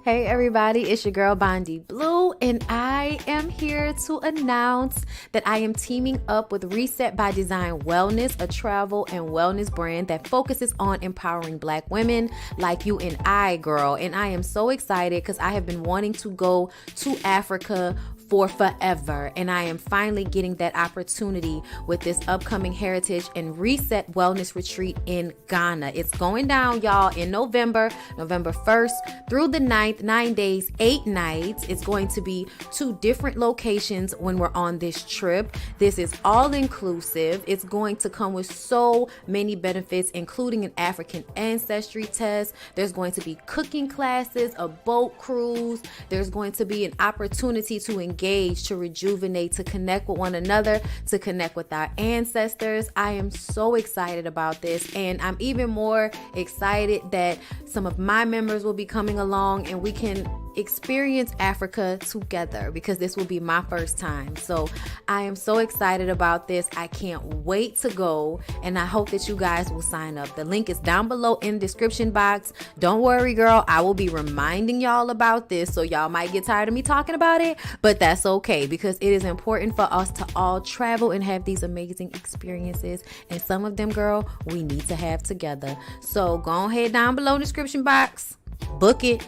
Hey everybody, it's your girl BondyBlue, and I am here to announce that I am teaming up with Reset by Design Wellness, a travel and wellness brand that focuses on empowering Black women like you and I, girl. And I am so excited because I have been wanting to go to Africa for forever, and I am finally getting that opportunity with this upcoming Heritage and Reset Wellness Retreat in Ghana. It's going down, y'all, in November 1st through the 9th, 9 days, 8 nights. It's going to be 2 different locations when we're on this trip. This is all inclusive. It's going to come with so many benefits, including an African ancestry test. There's going to be cooking classes, a boat cruise. There's going to be an opportunity to engage, to rejuvenate, to connect with one another, to connect with our ancestors. I am so excited about this, and I'm even more excited that some of my members will be coming along and we can experience Africa together, because this will be my first time. So I am so excited about this. I can't wait to go, and I hope that you guys will sign up. The link is down below in the description box. Don't worry, girl, I will be reminding y'all about this, so y'all might get tired of me talking about it, but that's okay, because it is important for us to all travel and have these amazing experiences, and some of them, girl, we need to have together. So go ahead down below in the description box, book it.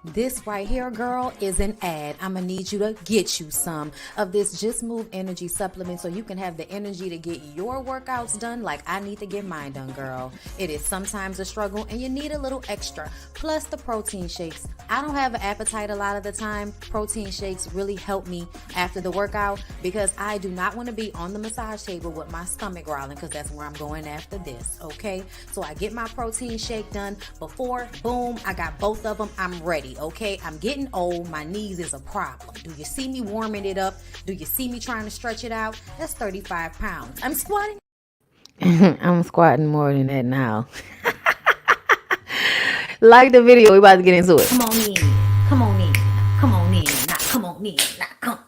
This right here, girl, is an ad. I'm gonna need you to get you some of this Just Move energy supplement so you can have the energy to get your workouts done like I need to get mine done, girl. It is sometimes a struggle and you need a little extra. Plus the protein shakes. I don't have an appetite a lot of the time. Protein shakes really help me after the workout, because I do not want to be on the massage table with my stomach growling, because that's where I'm going after this, okay? So I get my protein shake done before, boom, I got both of them. I'm ready. Okay, I'm getting old. My knees is a problem. Do you see me warming it up? Do you see me trying to stretch it out? That's 35 pounds. I'm squatting. I'm squatting more than that now. Like the video, we about to get into it. Come on in. Come on in. Come on in. Not come on in. Not come.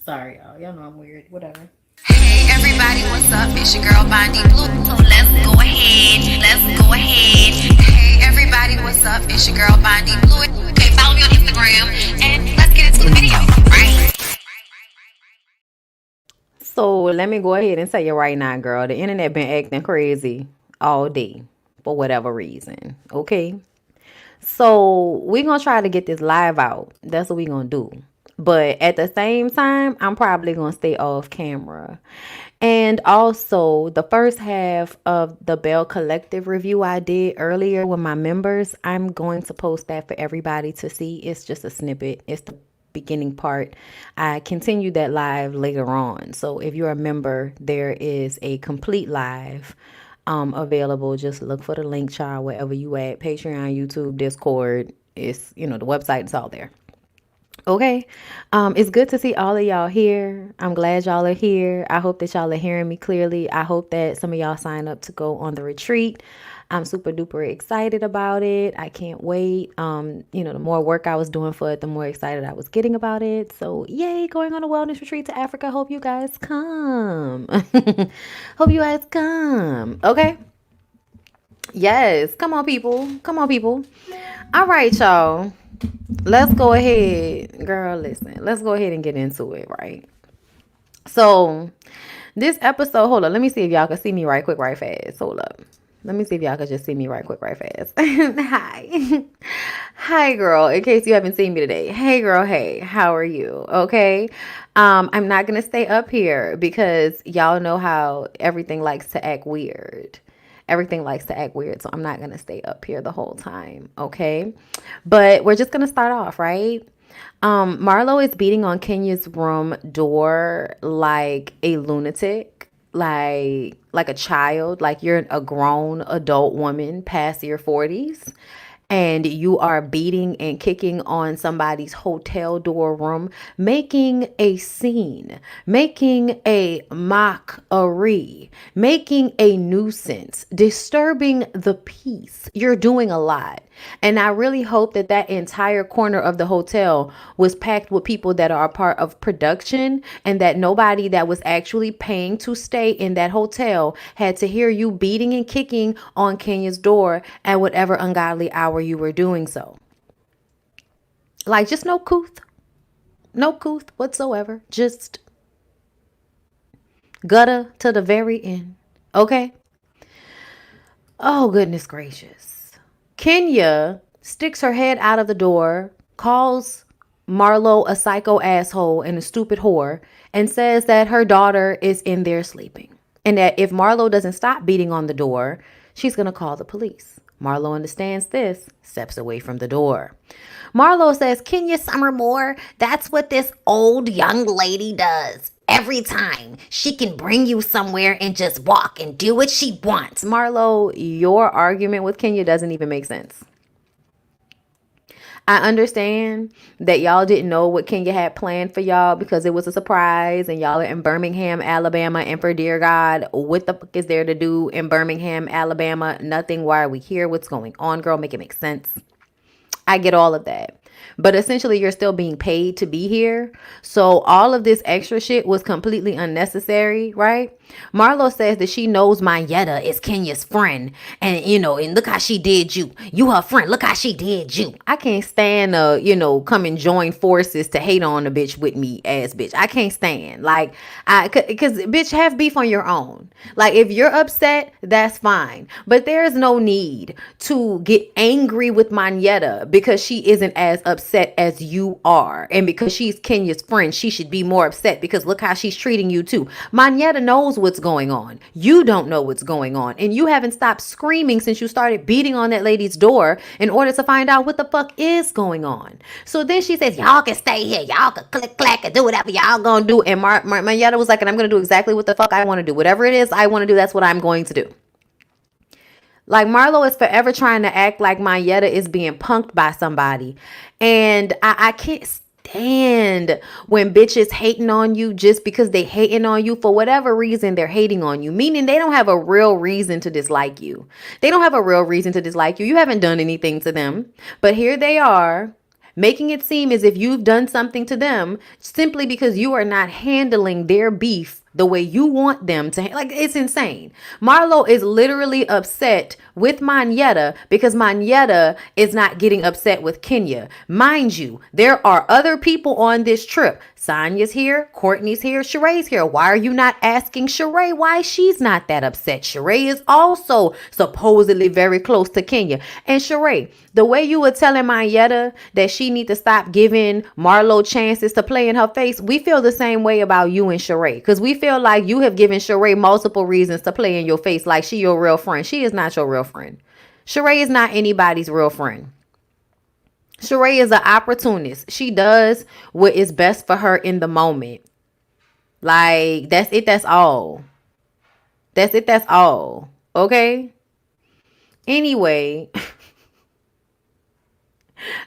Sorry, y'all. Y'all know I'm weird. Whatever. Hey everybody, what's up? It's your girl BondyBlue. So let's go ahead. Hey everybody, what's up? It's your girl BondyBlue. Okay, follow me on Instagram and let's get into the video, right? So let me go ahead and tell you right now, girl, the internet been acting crazy all day for whatever reason. Okay. So we're gonna try to get this live out. That's what we're gonna do. But at the same time, I'm probably gonna stay off camera. And also, the first half of the Bell Collective review I did earlier with my members, I'm going to post that for everybody to see. It's just a snippet. It's the beginning part. I continue that live later on. So if you're a member, there is a complete live available. Just look for the link, child, wherever you at. Patreon, YouTube, Discord. It's, the website. It's all there. Okay. It's good to see all of y'all here. I'm glad y'all are here. I hope that y'all are hearing me clearly. I hope that some of y'all sign up to go on the retreat. I'm super duper excited about it. I can't wait. The more work I was doing for it, the more excited I was getting about it. So yay, going on a wellness retreat to Africa. Hope you guys come. Hope you guys come. Okay. Yes. Come on, people. Come on, people. All right, y'all. Let's go ahead, girl, listen. Let's go ahead and get into it, right? So, this episode, hold up. Let me see if y'all can see me right quick, right fast. Hold up. Let me see if y'all can just see me right quick, right fast. Hi. Hi, girl. In case you haven't seen me today. Hey, girl. Hey, how are you? Okay. I'm not going to stay up here because y'all know how everything likes to act weird. Everything likes to act weird, so I'm not going to stay up here the whole time, okay? But we're just going to start off, right? Marlo is beating on Kenya's room door like a lunatic, like a child, like you're a grown adult woman past your 40s. And you are beating and kicking on somebody's hotel door room, making a scene, making a mockery, making a nuisance, disturbing the peace. You're doing a lot. And I really hope that that entire corner of the hotel was packed with people that are a part of production, and that nobody that was actually paying to stay in that hotel had to hear you beating and kicking on Kenya's door at whatever ungodly hour shower, you were doing so. Like, just no couth. No couth whatsoever. Just gutter to the very end. Okay? Oh, goodness gracious. Kenya sticks her head out of the door, calls Marlo a psycho asshole and a stupid whore, and says that her daughter is in there sleeping. And that if Marlo doesn't stop beating on the door, she's going to call the police. Marlo understands this, steps away from the door. Marlo says, Kenya Summermore, that's what this old young lady does. Every time she can bring you somewhere and just walk and do what she wants. Marlo, your argument with Kenya doesn't even make sense. I understand that y'all didn't know what Kenya had planned for y'all because it was a surprise and y'all are in Birmingham, Alabama. And for dear God, what the fuck is there to do in Birmingham, Alabama? Nothing. Why are we here? What's going on, girl? Make it make sense. I get all of that. But essentially, you're still being paid to be here. So all of this extra shit was completely unnecessary, right? Marlo says that she knows Mayetta is Kenya's friend. And, and look how she did you. You her friend. Look how she did you. I can't stand, come and join forces to hate on a bitch with me ass bitch. I can't stand. Like, because bitch, have beef on your own. Like, if you're upset, that's fine. But there is no need to get angry with Mayetta because she isn't as upset as you are. And because she's Kenya's friend, she should be more upset because look how she's treating you too. Mayetta knows what's going on. You don't know what's going on. And you haven't stopped screaming since you started beating on that lady's door in order to find out what the fuck is going on. So then she says, y'all can stay here. Y'all can click, clack, and do whatever y'all gonna do. And Mayetta was like, and I'm gonna do exactly what the fuck I want to do. Whatever it is I want to do, that's what I'm going to do. Like, Marlo is forever trying to act like Mayetta is being punked by somebody. And I can't stand when bitches hating on you just because they hating on you for whatever reason they're hating on you. Meaning they don't have a real reason to dislike you. They don't have a real reason to dislike you. You haven't done anything to them. But here they are, making it seem as if you've done something to them simply because you are not handling their beef the way you want them to. Like, it's insane. Marlo is literally upset with Mayetta because Mayetta is not getting upset with Kenya. Mind you, there are other people on this trip. Sonya's here, Courtney's here, Sheree's here. Why are you not asking Sheree why she's not that upset? Sheree is also supposedly very close to Kenya. And Sheree, the way you were telling Mayetta that she need to stop giving Marlo chances to play in her face, we feel the same way about you and Sheree. Because we feel like you have given Sheree multiple reasons to play in your face like she your real friend. She is not your real friend. Sheree is not anybody's real friend. Sheree is an opportunist. She does what is best for her in the moment. Like, that's it. That's all. That's it. That's all. Okay? Anyway,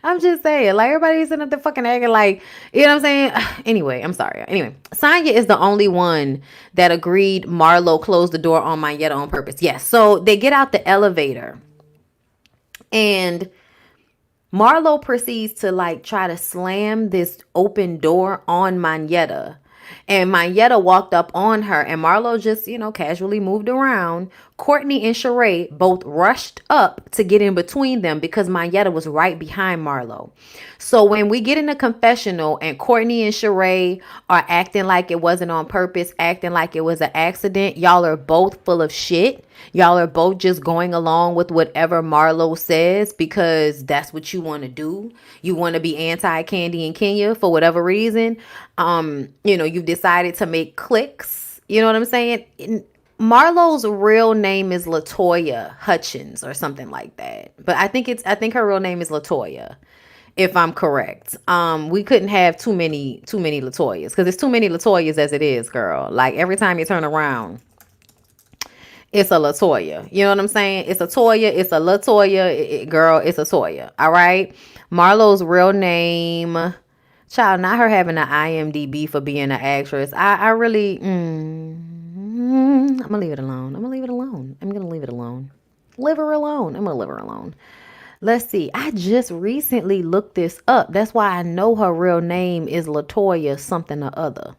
I'm just saying, like, everybody's in the fucking acting like, you know what I'm saying? Anyway, I'm sorry. Anyway, Sonya is the only one that agreed Marlo closed the door on Mayetta on purpose. Yes. So they get out the elevator and Marlo proceeds to like try to slam this open door on Mayetta. And Mayetta walked up on her and Marlo just, casually moved around. Courtney and Sheree both rushed up to get in between them because Mayetta was right behind Marlo. So when we get in the confessional and Courtney and Sheree are acting like it wasn't on purpose, acting like it was an accident, y'all are both full of shit. Y'all are both just going along with whatever Marlo says because that's what you want to do. You want to be anti-Candy and Kenya for whatever reason. You've decided to make clicks. You know what I'm saying? Marlo's real name is Latoya Hutchins or something like that. But I think her real name is Latoya, if I'm correct. We couldn't have too many Latoyas because there's too many Latoyas as it is, girl. Like, every time you turn around, it's a Latoya. You know what I'm saying? It's a Toya. It's a Latoya. Girl, it's a Toya. All right. Marlo's real name, child, not her having an IMDb for being an actress. I really, I'm going to leave it alone. I'm going to leave it alone. I'm going to leave it alone. Leave her alone. I'm going to leave her alone. Let's see. I just recently looked this up. That's why I know her real name is Latoya something or other.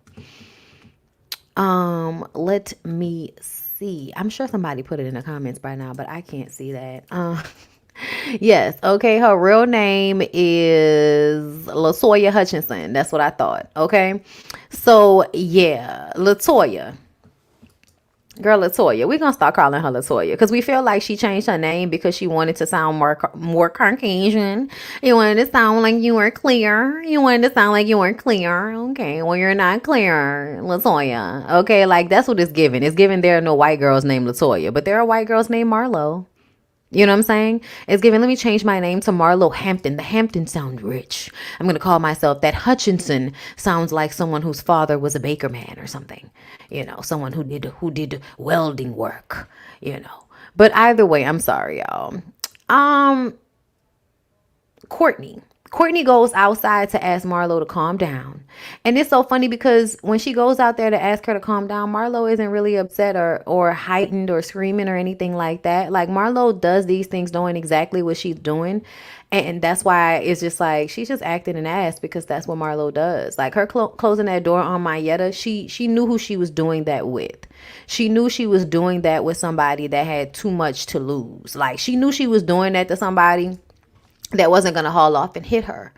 Let me see. I'm sure somebody put it in the comments by now, but I can't see that. Yes. Okay. Her real name is Latoya Hutchinson. That's what I thought. Okay. So yeah, Latoya. Girl, Latoya. We're gonna start calling her Latoya because we feel like she changed her name because she wanted to sound more Caucasian. You wanted to sound like you were clear. You wanted to sound like you weren't clear. Okay, well you're not clear, Latoya. Okay, like that's what it's giving. It's giving there are no white girls named Latoya, but there are white girls named Marlo. You know what I'm saying? It's giving, let me change my name to Marlo Hampton. The Hampton sound rich. I'm going to call myself that. Hutchinson sounds like someone whose father was a baker man or something. You know, someone who did welding work, you know. But either way, I'm sorry, y'all. Um Courtney. Courtney goes outside to ask Marlo to calm down. And it's so funny because when she goes out there to ask her to calm down, Marlo isn't really upset or heightened or screaming or anything like that. Like Marlo does these things knowing exactly what she's doing. And that's why it's just like she's just acting an ass because that's what Marlo does. Like her closing that door on Mayetta, she knew who she was doing that with. She knew she was doing that with somebody that had too much to lose. Like she knew she was doing that to somebody that wasn't gonna haul off and hit her.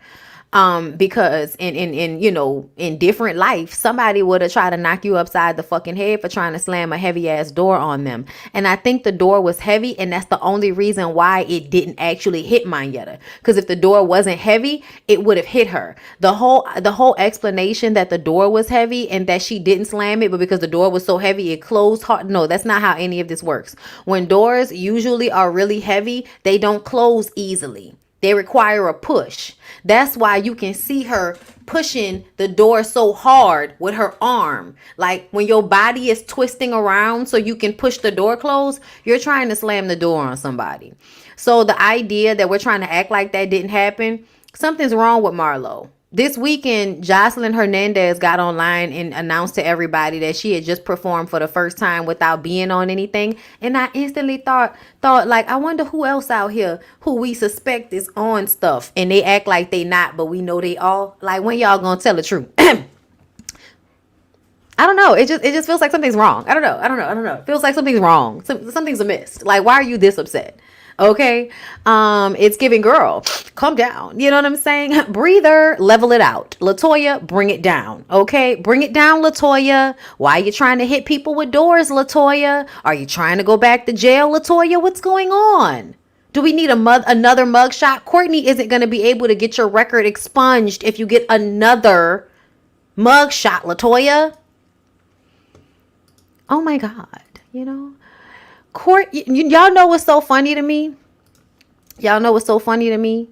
Because in you know, in different life, somebody would have tried to knock you upside the fucking head for trying to slam a heavy ass door on them. And I think the door was heavy, and that's the only reason why it didn't actually hit Mayetta. Because if the door wasn't heavy, it would have hit her. The whole explanation that the door was heavy and that she didn't slam it, but because the door was so heavy, it closed hard. No, that's not how any of this works. When doors usually are really heavy, they don't close easily. They require a push. That's why you can see her pushing the door so hard with her arm. Like when your body is twisting around so you can push the door closed, you're trying to slam the door on somebody. So the idea that we're trying to act like that didn't happen, something's wrong with Marlo. This weekend, Jocelyn Hernandez got online and announced to everybody that she had just performed for the first time without being on anything. And I instantly thought like, I wonder who else out here who we suspect is on stuff. And they act like they not, but we know they all. Like, when y'all gonna tell the truth? I don't know. It just feels like something's wrong. I don't know. It feels like something's wrong. Something's amiss. Like, why are you this upset? Okay. It's giving, girl, calm down. You know what I'm saying? Breather, level it out. Latoya, bring it down. Okay. Bring it down, Latoya. Why are you trying to hit people with doors, Latoya? Are you trying to go back to jail, Latoya? What's going on? Do we need another mugshot? Courtney isn't going to be able to get your record expunged if you get another mugshot, Latoya. Oh my God. You know? Y'all know what's so funny to me? Y'all know what's so funny to me?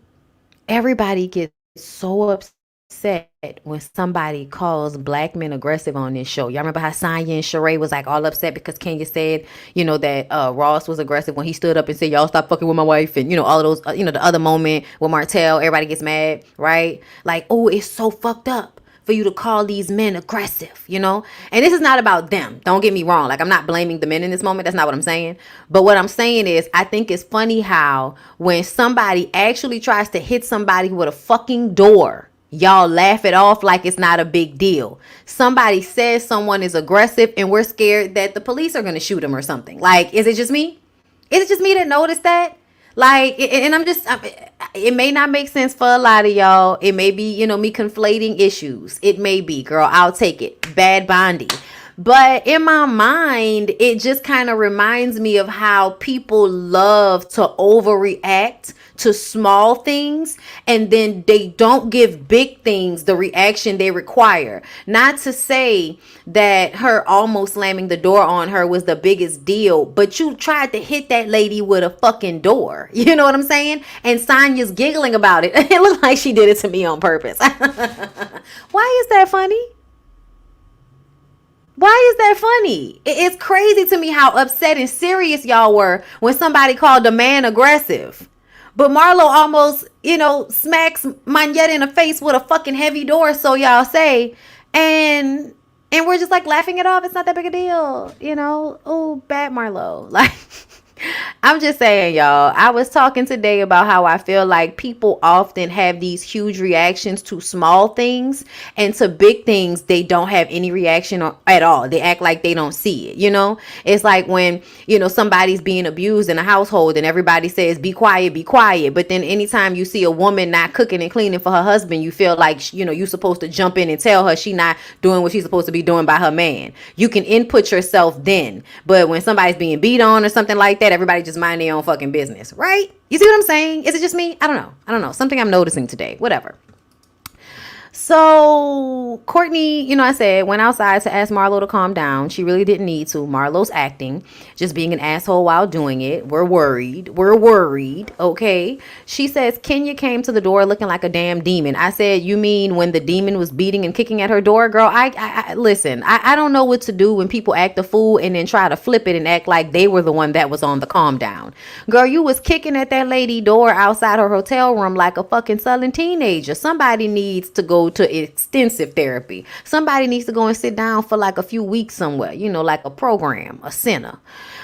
Everybody gets so upset when somebody calls black men aggressive on this show. Y'all remember how Sonya and Sheree was like all upset because Kenya said, you know, that Ross was aggressive when he stood up and said, y'all stop fucking with my wife. And, you know, all of those, you know, the other moment with Martell, everybody gets mad, right? Like, oh, it's so fucked up for you to call these men aggressive, you know? And this is not about them. Don't get me wrong. Like, I'm not blaming the men in this moment. That's not what I'm saying. But what I'm saying is, I think it's funny how when somebody actually tries to hit somebody with a fucking door, y'all laugh it off like it's not a big deal. Somebody says someone is aggressive and we're scared that the police are going to shoot them or something. Like, is it just me? Is it just me that noticed that? Like, and it may not make sense for a lot of y'all. It may be, you know, me conflating issues. It may be, girl, I'll take it. Bad Bondi. But in my mind, it just kind of reminds me of how people love to overreact to small things, and then they don't give big things the reaction they require. Not to say that her almost slamming the door on her was the biggest deal, but you tried to hit that lady with a fucking door. You know what I'm saying? And Sonya's giggling about it. It looked like she did it to me on purpose. Why is that funny? Why is that funny? It's crazy to me how upset and serious y'all were when somebody called a man aggressive. But Marlo almost, you know, smacks Manetta in the face with a fucking heavy door, so y'all say. And we're just like laughing it off. It's not that big a deal, you know? Oh, bad Marlo. Like, I'm just saying, y'all. I was talking today about how I feel like people often have these huge reactions to small things, and to big things, they don't have any reaction at all. They act like they don't see it. It's like when, somebody's being abused in a household and everybody says, be quiet, be quiet. But then anytime you see a woman not cooking and cleaning for her husband, you feel like, you're supposed to jump in and tell her she not doing what she's supposed to be doing by her man. You can input yourself then. But when somebody's being beat on or something like that, everybody just mind their own fucking business, right? You see what I'm saying? Is it just me? I don't know. Something I'm noticing today. Whatever. So Courtney, I said, went outside to ask Marlo to calm down. She really didn't need to. Marlo's acting, just being an asshole while doing it. We're worried. Okay. She says Kenya came to the door looking like a damn demon. I said, you mean when the demon was beating and kicking at her door? Girl, I listen, I don't know what to do when people act a fool and then try to flip it and act like they were the one that was on the calm down. Girl, you was kicking at that lady door outside her hotel room like a fucking sullen teenager. Somebody needs to go to extensive therapy. Somebody needs to go and sit down for like a few weeks somewhere, like a program, a center.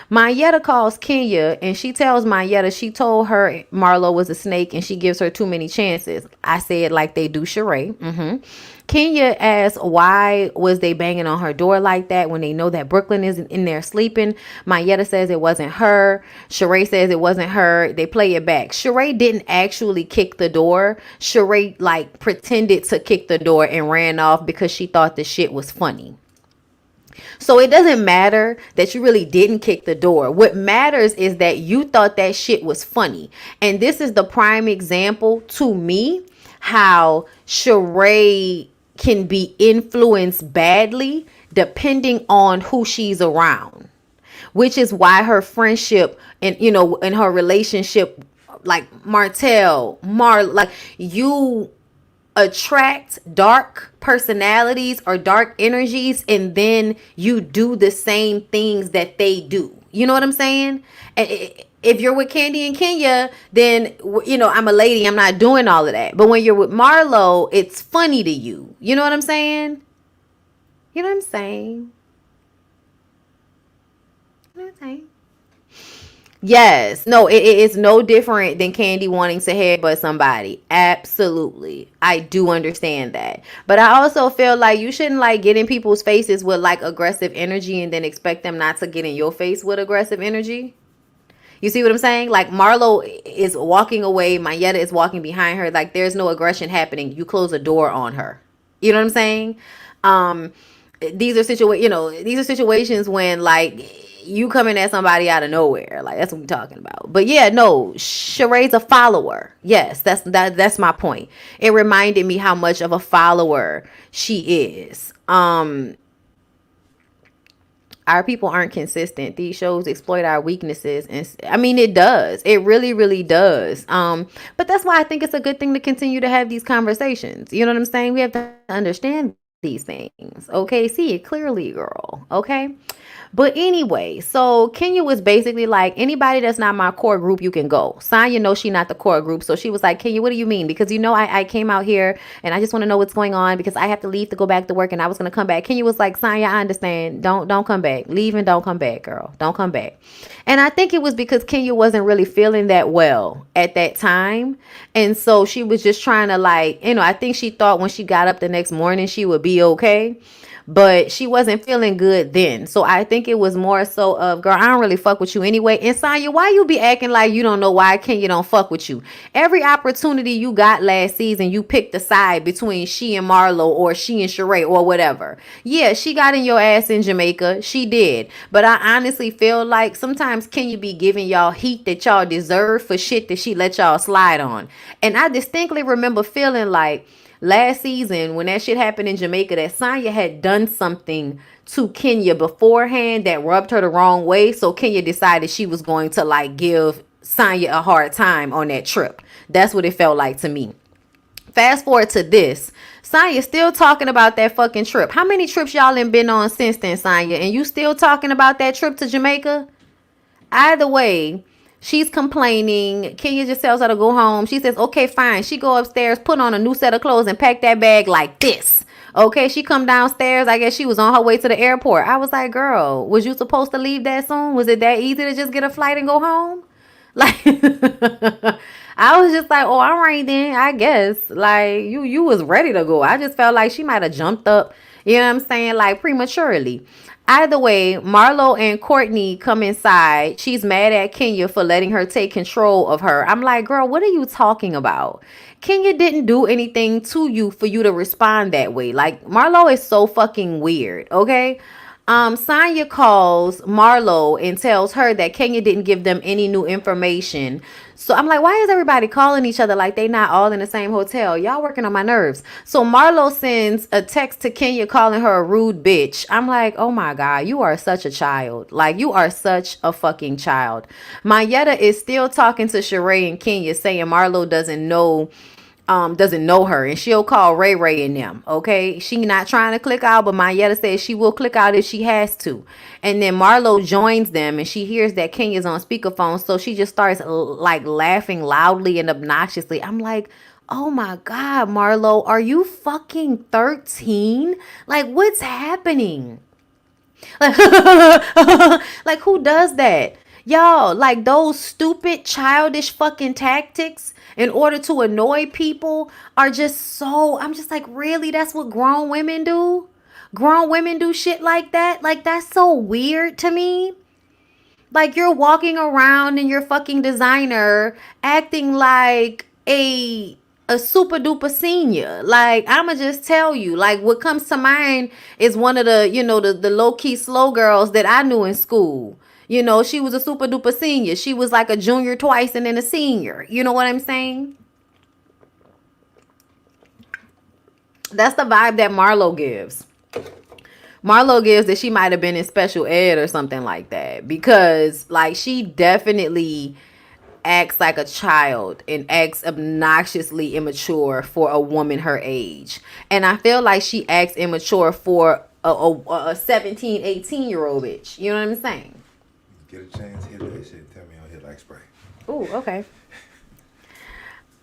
Mayetta calls Kenya and she tells Mayetta she told her Marlo was a snake and she gives her too many chances. I said like they do Sheree. Kenya asks why was they banging on her door like that when they know that Brooklyn isn't in there sleeping. Mayetta says it wasn't her. Sheree says it wasn't her. They play it back. Sheree didn't actually kick the door. Sheree like pretended to kick the door and ran off because she thought the shit was funny. So it doesn't matter that you really didn't kick the door. What matters is that you thought that shit was funny. And this is the prime example to me how Sheree can be influenced badly depending on who she's around, which is why her friendship and in her relationship, like like you attract dark personalities or dark energies and then you do the same things that they do. You know what I'm saying? If you're with Candy and Kenya, then I'm a lady, I'm not doing all of that. But when you're with Marlo, it's funny to you. You know what I'm saying? You know what I'm saying? You know what I'm saying? Yes. No, it is no different than Candy wanting to headbutt somebody. Absolutely. I do understand that. But I also feel like you shouldn't like get in people's faces with like aggressive energy and then expect them not to get in your face with aggressive energy. You see what I'm saying? Like Marlo is walking away. Mayetta is walking behind her. Like there's no aggression happening. You close a door on her. You know what I'm saying? These are situations when like you coming at somebody out of nowhere. Like that's what we're talking about. But yeah, no, Sheree's a follower. Yes, that's my point. It reminded me how much of a follower she is. Our people aren't consistent. These shows exploit our weaknesses. And I mean, it does. It really, really does. But that's why I think it's a good thing to continue to have these conversations. You know what I'm saying? We have to understand these things. Okay. See it clearly, girl. Okay. But anyway, so Kenya was basically like, anybody that's not my core group, you can go. Sonya knows she not the core group. So she was like, Kenya, what do you mean? Because I came out here and I just want to know what's going on because I have to leave to go back to work and I was going to come back. Kenya was like, Sonya, I understand. Don't come back. Leave and don't come back, girl. Don't come back. And I think it was because Kenya wasn't really feeling that well at that time. And so she was just trying to like, I think she thought when she got up the next morning, she would be okay. But she wasn't feeling good then. So I think it was more so of, girl, I don't really fuck with you anyway. And Sonya, why you be acting like you don't know why Kenya don't fuck with you? Every opportunity you got last season, you picked a side between she and Marlo or she and Sheree or whatever. Yeah, she got in your ass in Jamaica. She did. But I honestly feel like sometimes Kenya be giving y'all heat that y'all deserve for shit that she let y'all slide on. And I distinctly remember feeling like last season when that shit happened in Jamaica that Sonya had done something to Kenya beforehand that rubbed her the wrong way. So Kenya decided she was going to like give Sonya a hard time on that trip. That's what it felt like to me. Fast forward to this. Sonya still talking about that fucking trip. How many trips y'all ain't been on since then, Sonya? And you still talking about that trip to Jamaica? Either way, she's complaining. Kenya just tells her to go home. She says, okay, fine. She go upstairs, put on a new set of clothes and pack that bag like this. Okay, she come downstairs. I guess she was on her way to the airport. I was like, girl, was you supposed to leave that soon? Was it that easy to just get a flight and go home? Like I was just like, oh, all right then, I guess. Like you was ready to go. I just felt like she might have jumped up, you know what I'm saying, like prematurely. Either way, Marlo and Courtney come inside. She's mad at Kenya for letting her take control of her. I'm like, girl, what are you talking about? Kenya didn't do anything to you for you to respond that way. Like, Marlo is so fucking weird, okay? Sonya calls Marlo and tells her that Kenya didn't give them any new information. So I'm like, why is everybody calling each other like they not all in the same hotel? Y'all working on my nerves. So Marlo sends a text to Kenya calling her a rude bitch. I'm like, oh my God, you are such a child. Like, you are such a fucking child. Mayetta is still talking to Sheree and Kenya saying Marlo doesn't know her, and she'll call Ray Ray and them. Okay, she not trying to click out, but Mayetta says she will click out if she has to. And then Marlo joins them, and she hears that Kenya's on speakerphone, so she just starts like laughing loudly and obnoxiously. I'm like, oh my God, Marlo, are you fucking 13? Like, what's happening? Like, who does that? Y'all, like, those stupid, childish fucking tactics in order to annoy people are just so, I'm just like, really? That's what grown women do? Grown women do shit like that? Like, that's so weird to me. Like, you're walking around in your fucking designer acting like a super duper senior. Like, I'ma just tell you, like, what comes to mind is one of the, the low-key slow girls that I knew in school. She was a super duper senior. She was like a junior twice and then a senior. You know what I'm saying? That's the vibe that Marlo gives. Marlo gives that she might have been in special ed or something like that, because like she definitely acts like a child and acts obnoxiously immature for a woman her age. And I feel like she acts immature for a 17, 18-year-old bitch. You know what I'm saying? Get a chance, hit that shit. Tell me I'll hit like spray. Ooh, okay.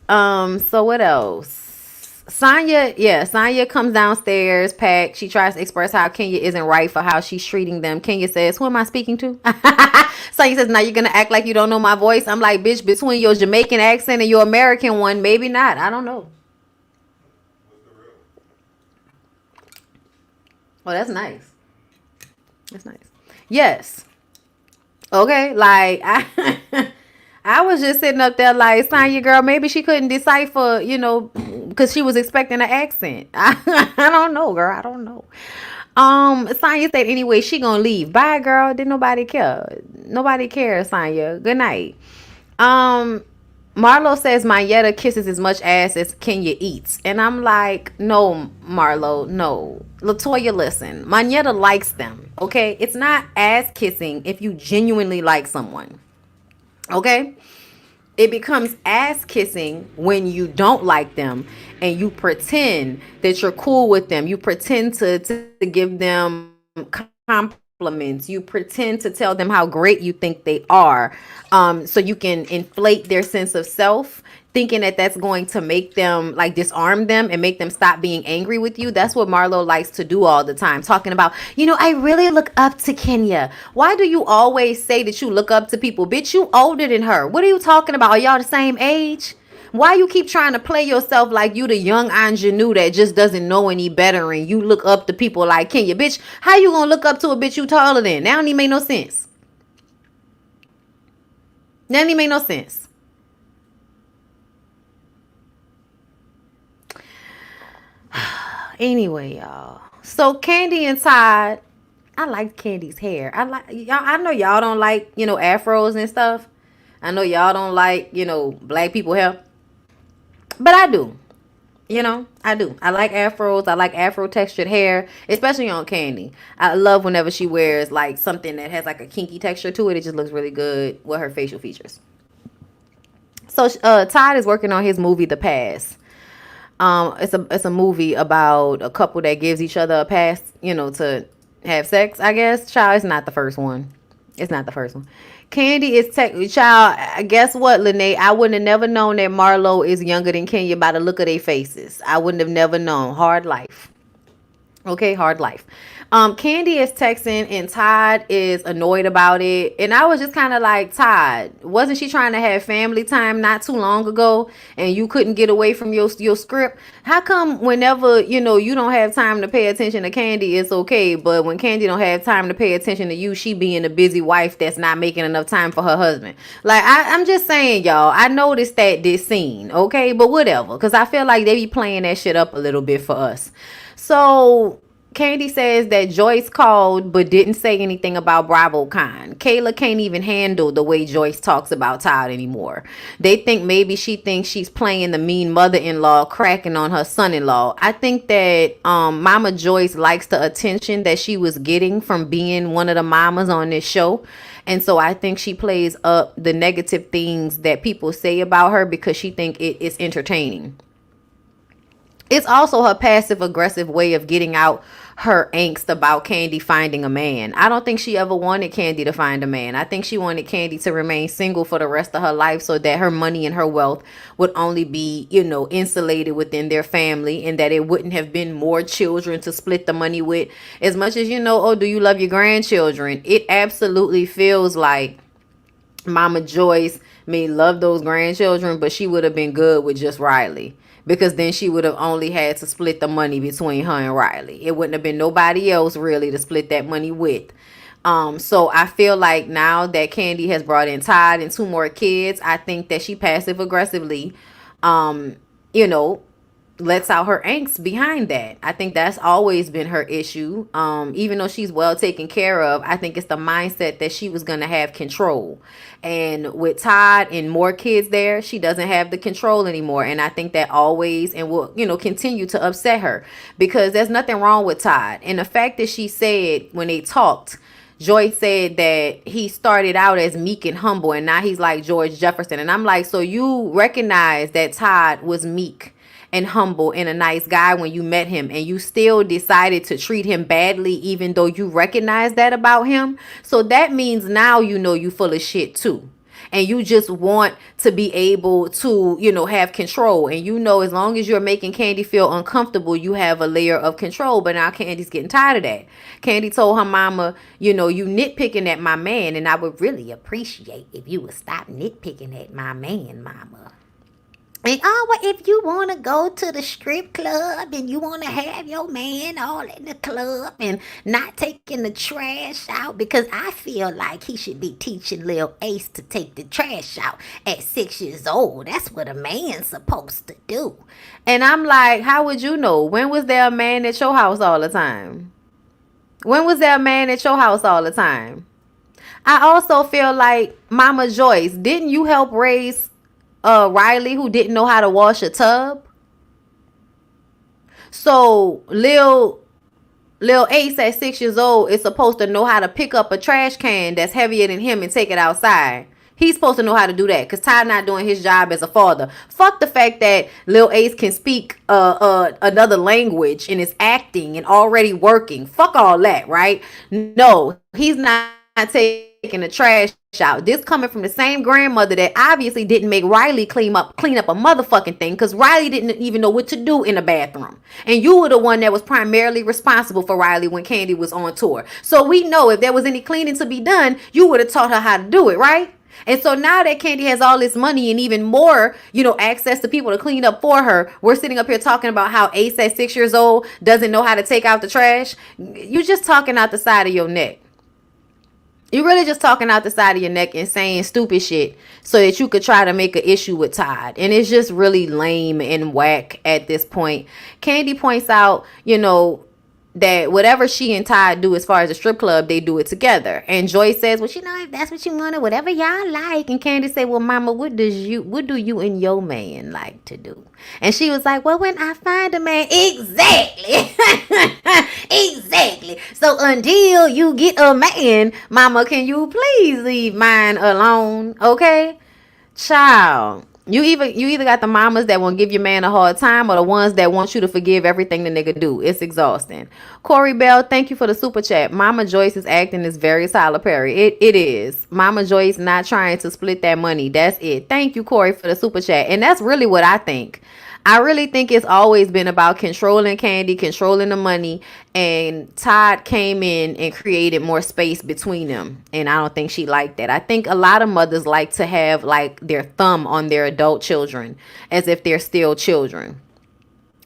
So what else? Sonya comes downstairs, packed. She tries to express how Kenya isn't right for how she's treating them. Kenya says, who am I speaking to? Sonya says, now you're going to act like you don't know my voice. I'm like, bitch, between your Jamaican accent and your American one, maybe not. I don't know. Oh, that's nice. That's nice. Yes. Okay, like, I was just sitting up there like, Sonya, girl, maybe she couldn't decipher, because she was expecting an accent. I don't know, girl. I don't know. Sonya said anyway, she gonna leave. Bye, girl. Didn't nobody care. Nobody cares, Sonya. Good night. Marlo says Mayetta kisses as much ass as Kenya eats. And I'm like, no, Marlo, no. LaToya, listen. Mayetta likes them, okay? It's not ass kissing if you genuinely like someone. Okay? It becomes ass kissing when you don't like them and you pretend that you're cool with them. You pretend to give them compliments. You pretend to tell them how great you think they are, so you can inflate their sense of self, thinking that that's going to make them, like, disarm them and make them stop being angry with you. That's what Marlo likes to do all the time, talking about, I really look up to Kenya. Why do you always say that you look up to people? Bitch, you older than her. What are you talking about? Are y'all the same age? Why you keep trying to play yourself like you the young ingenue that just doesn't know any better and you look up to people like Kenya? Bitch, how you gonna look up to a bitch you taller than? That don't even make no sense. That don't even make no sense. Anyway, y'all. So Candy and Todd, I like Candy's hair. I know y'all don't like, afros and stuff. I know y'all don't like, black people hair. But I do. I do. I like afros. I like afro textured hair, especially on Candy. I love whenever she wears like something that has like a kinky texture to it. It just looks really good with her facial features. So Todd is working on his movie, The Pass. It's a movie about a couple that gives each other a pass, to have sex, I guess. Child, it's not the first one. It's not the first one. Candy is child. Guess what, Lene? I wouldn't have never known that Marlo is younger than Kenya by the look of their faces. I wouldn't have never known. Hard life. Okay, hard life. Candy is texting and Todd is annoyed about it. And I was just kind of like, Todd, wasn't she trying to have family time not too long ago and you couldn't get away from your script? How come whenever, you don't have time to pay attention to Candy, it's okay, but when Candy don't have time to pay attention to you, she being a busy wife that's not making enough time for her husband. Like, I'm just saying, y'all, I noticed that this scene, okay? But whatever, because I feel like they be playing that shit up a little bit for us. So Candy says that Joyce called but didn't say anything about BravoCon. Kayla can't even handle the way Joyce talks about Todd anymore. They think maybe she thinks she's playing the mean mother-in-law, cracking on her son-in-law. I think that Mama Joyce likes the attention that she was getting from being one of the mamas on this show. And so I think she plays up the negative things that people say about her because she think it is entertaining. It's also her passive aggressive way of getting out her angst about Candy finding a man. I don't think she ever wanted Candy to find a man. I think she wanted Candy to remain single for the rest of her life so that her money and her wealth would only be, insulated within their family and that it wouldn't have been more children to split the money with. As much as, oh, do you love your grandchildren? It absolutely feels like Mama Joyce may love those grandchildren, but she would have been good with just Riley. Because then she would have only had to split the money between her and Riley. It wouldn't have been nobody else really to split that money with. So I feel like now that Candy has brought in Todd and 2 more kids, I think that she passive aggressively, you know, lets out her angst behind that. I think that's always been her issue. Even though she's well taken care of, I think it's the mindset that she was going to have control. And with Todd and more kids there, she doesn't have the control anymore. And I think that always and will, continue to upset her because there's nothing wrong with Todd. And the fact that she said when they talked, Joyce said that he started out as meek and humble and now he's like George Jefferson. And I'm like, so you recognize that Todd was meek and humble and a nice guy when you met him and you still decided to treat him badly even though you recognize that about him. So that means now you full of shit too. And you just want to be able to, have control. And as long as you're making Candy feel uncomfortable, you have a layer of control. But now Candy's getting tired of that. Candy told her mama, you nitpicking at my man. And I would really appreciate if you would stop nitpicking at my man, mama. And well, if you want to go to the strip club and you want to have your man all in the club and not taking the trash out, because I feel like he should be teaching Lil Ace to take the trash out at 6 years old. That's what a man's supposed to do. And I'm like, how would you know? When was there a man at your house all the time? When was there a man at your house all the time? I also feel like Mama Joyce, didn't you help raise Riley who didn't know how to wash a tub? So Lil Ace at 6 years old is supposed to know how to pick up a trash can that's heavier than him and take it outside. He's supposed to know how to do that because Ty not doing his job as a father. Fuck the fact that Lil Ace can speak another language and is acting and already working. Fuck all that, right? No, he's not taking the trash out. This coming from the same grandmother that obviously didn't make Riley clean up a motherfucking thing because Riley didn't even know what to do in the bathroom. And you were the one that was primarily responsible for Riley when Candy was on tour. So we know if there was any cleaning to be done, you would have taught her how to do it, right? And so now that Candy has all this money and even more, access to people to clean up for her, we're sitting up here talking about how Ace at 6 years old doesn't know how to take out the trash. You're just talking out the side of your neck. You're really just talking out the side of your neck and saying stupid shit so that you could try to make an issue with Todd. And it's just really lame and whack at this point. Candy points out, that whatever she and Todd do as far as the strip club, they do it together. And Joyce says, well, if that's what you want, whatever y'all like. And Candy say, well, mama, what do you and your man like to do? And she was like, well, when I find a man, exactly. Exactly. So until you get a man, mama, can you please leave mine alone? Okay? Child. You either got the mamas that won't give your man a hard time or the ones that want you to forgive everything the nigga do. It's exhausting. Corey Bell, thank you for the super chat. Mama Joyce's acting is very Tyler Perry. It is. Mama Joyce not trying to split that money. That's it. Thank you, Corey, for the super chat. And that's really what I think. I really think it's always been about controlling Candy, controlling the money, and Todd came in and created more space between them. And I don't think she liked that. I think a lot of mothers like to have like their thumb on their adult children as if they're still children.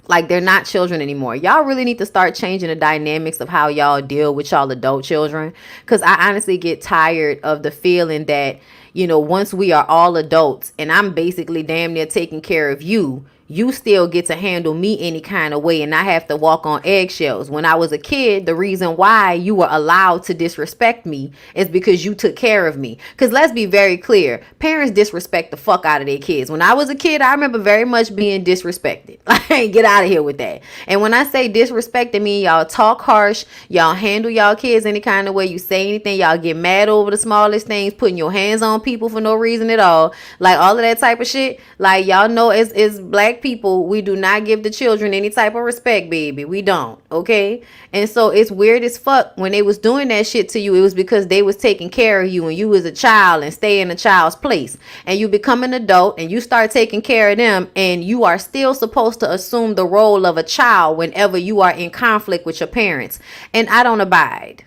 Like they're not children anymore. Y'all really need to start changing the dynamics of how y'all deal with y'all adult children. Cause I honestly get tired of the feeling that, once we are all adults and I'm basically damn near taking care of you, you still get to handle me any kind of way and I have to walk on eggshells. When I was a kid, the reason why you were allowed to disrespect me is because you took care of me. Because let's be very clear, parents disrespect the fuck out of their kids. When I was a kid, I remember very much being disrespected. Like, get out of here with that. And when I say disrespect, I mean y'all talk harsh, y'all handle y'all kids any kind of way, you say anything, y'all get mad over the smallest things, putting your hands on people for no reason at all. Like all of that type of shit. Like y'all know as black people, we do not give the children any type of respect, baby. We don't, okay? And so it's weird as fuck when they was doing that shit to you. It was because they was taking care of you and you was a child and stay in a child's place. And you become an adult and you start taking care of them and you are still supposed to assume the role of a child whenever you are in conflict with your parents. And I don't abide.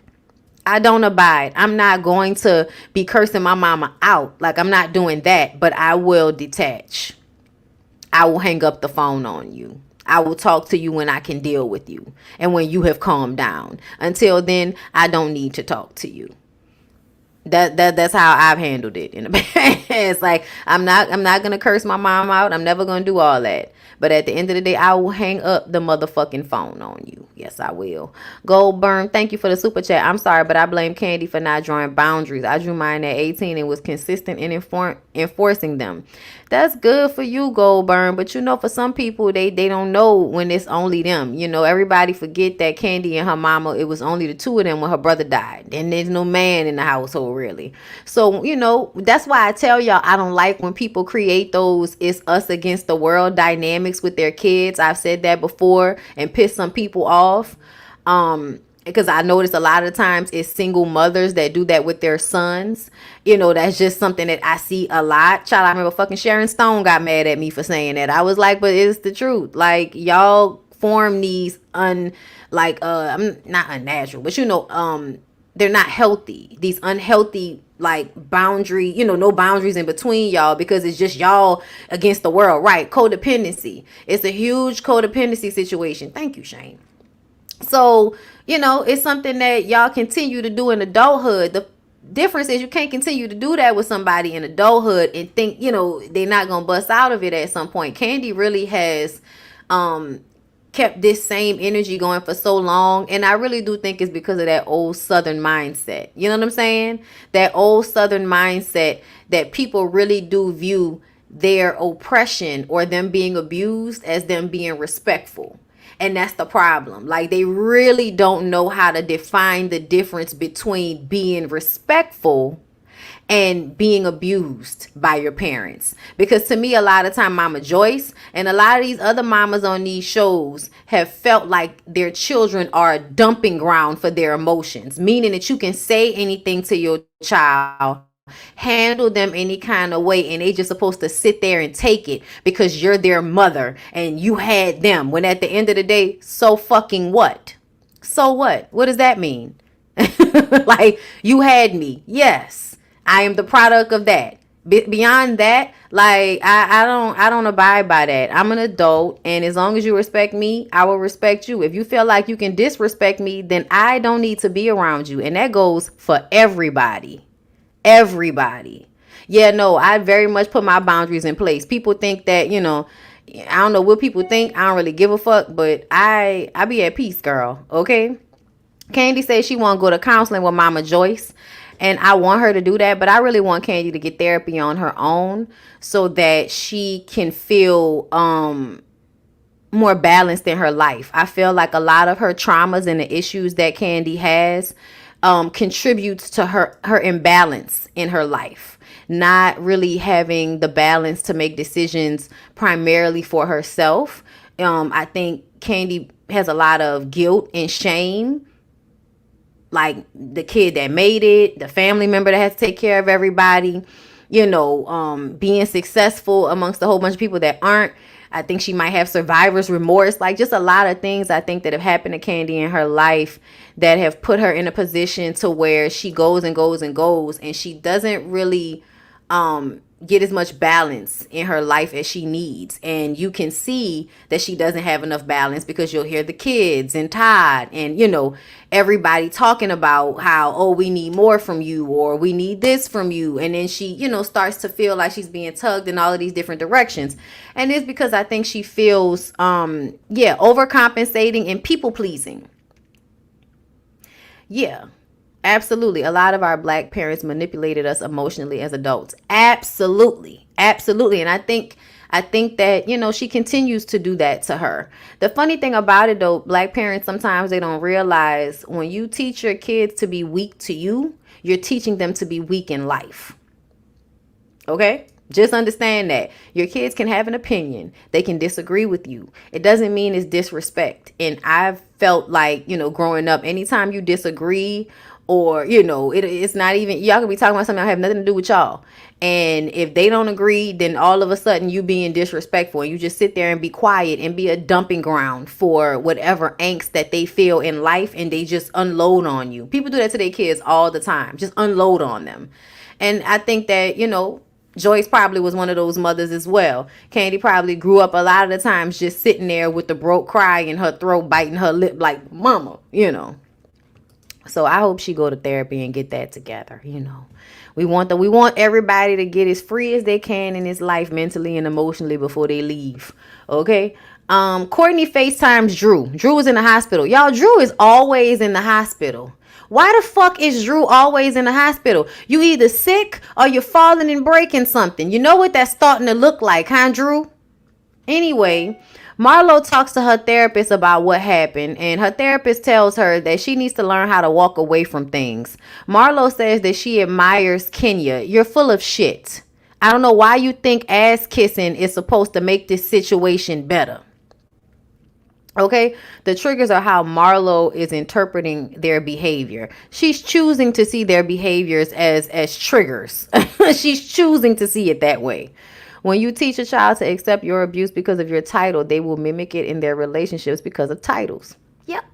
I don't abide. I'm not going to be cursing my mama out. Like, I'm not doing that, but I will detach. I will hang up the phone on you. I will talk to you when I can deal with you and when you have calmed down. Until then, I don't need to talk to you. That's how I've handled it in the past. It's like I'm not gonna curse my mom out. I'm never gonna do all that. But at the end of the day, I will hang up the motherfucking phone on you. Yes, I will. Goldburn, thank you for the super chat. I'm sorry, but I blame Candy for not drawing boundaries. I drew mine at 18 and was consistent in enforcing them. That's good for you, Goldburn. But for some people, they don't know when it's only them. Everybody forget that Candy and her mama, it was only the two of them when her brother died. And there's no man in the household, really. So, that's why I tell y'all I don't like when people create those it's us against the world dynamics with their kids. I've said that before and pissed some people off. Because I notice a lot of times it's single mothers that do that with their sons. That's just something that I see a lot. Child, I remember fucking Sharon Stone got mad at me for saying that. I was like, but it's the truth. Like, y'all form these I'm not unnatural, but they're not healthy. These unhealthy boundary, no boundaries in between y'all because it's just y'all against the world, right? Codependency. It's a huge codependency situation. Thank you, Shane. So, it's something that y'all continue to do in adulthood. The difference is you can't continue to do that with somebody in adulthood and think, they're not going to bust out of it at some point. Candy really has kept this same energy going for so long. And I really do think it's because of that old Southern mindset. You know what I'm saying? That old Southern mindset that people really do view their oppression or them being abused as them being respectful. And that's the problem. Like, they really don't know how to define the difference between being respectful and being abused by your parents. Because to me, a lot of time, Mama Joyce and a lot of these other mamas on these shows have felt like their children are a dumping ground for their emotions, meaning that you can say anything to your child, handle them any kind of way, and they just supposed to sit there and take it because you're their mother and you had them, when at the end of the day, so fucking what? So what does that mean? Like, you had me. Yes, I am the product of that. Beyond that, like, I don't abide by that. I'm an adult, and as long as you respect me, I will respect you. If you feel like you can disrespect me, then I don't need to be around you. And that goes for everybody. Yeah, no, I very much put my boundaries in place. People think that, I don't know what people think. I don't really give a fuck, but I be at peace, girl. Okay. Candy says she want to go to counseling with Mama Joyce, and I want her to do that, but I really want Candy to get therapy on her own so that she can feel more balanced in her life. I feel like a lot of her traumas and the issues that Candy has contributes to her imbalance in her life, not really having the balance to make decisions primarily for herself. I think Candy has a lot of guilt and shame, like the kid that made it, the family member that has to take care of everybody, being successful amongst a whole bunch of people that aren't. I think she might have survivor's remorse, like just a lot of things I think that have happened to Candy in her life that have put her in a position to where she goes and goes and goes, and she doesn't really get as much balance in her life as she needs. And you can see that she doesn't have enough balance because you'll hear the kids and Todd and, you know, everybody talking about how, oh, we need more from you, or we need this from you. And then she, you know, starts to feel like she's being tugged in all of these different directions. And it's because I think she feels, overcompensating and people pleasing. Yeah. Absolutely. A lot of our black parents manipulated us emotionally as adults. Absolutely. Absolutely. And I think that, you know, she continues to do that to her. The funny thing about it though, black parents, sometimes they don't realize when you teach your kids to be weak to you, you're teaching them to be weak in life. Okay? Just understand that your kids can have an opinion. They can disagree with you. It doesn't mean it's disrespect. And I've felt like, you know, growing up, anytime you disagree, or, you know, it's not even, y'all could be talking about something that have nothing to do with y'all. And if they don't agree, then all of a sudden you being disrespectful, and you just sit there and be quiet and be a dumping ground for whatever angst that they feel in life, and they just unload on you. People do that to their kids all the time. Just unload on them. And I think that, you know, Joyce probably was one of those mothers as well. Candy probably grew up a lot of the times just sitting there with the broke cry in her throat, biting her lip like, mama, you know. So I hope she go to therapy and get that together. You know, we want everybody to get as free as they can in this life, mentally and emotionally, before they leave. Okay. Courtney FaceTimes Drew. Drew is in the hospital. Y'all, Drew is always in the hospital. Why the fuck is Drew always in the hospital? You either sick or you're falling and breaking something. You know what that's starting to look like, huh, Drew? Anyway, Marlo talks to her therapist about what happened, and her therapist tells her that she needs to learn how to walk away from things. Marlo says that she admires Kenya. You're full of shit. I don't know why you think ass kissing is supposed to make this situation better. Okay, the triggers are how Marlo is interpreting their behavior. She's choosing to see their behaviors as triggers. She's choosing to see it that way. When you teach a child to accept your abuse because of your title, they will mimic it in their relationships because of titles. Yep.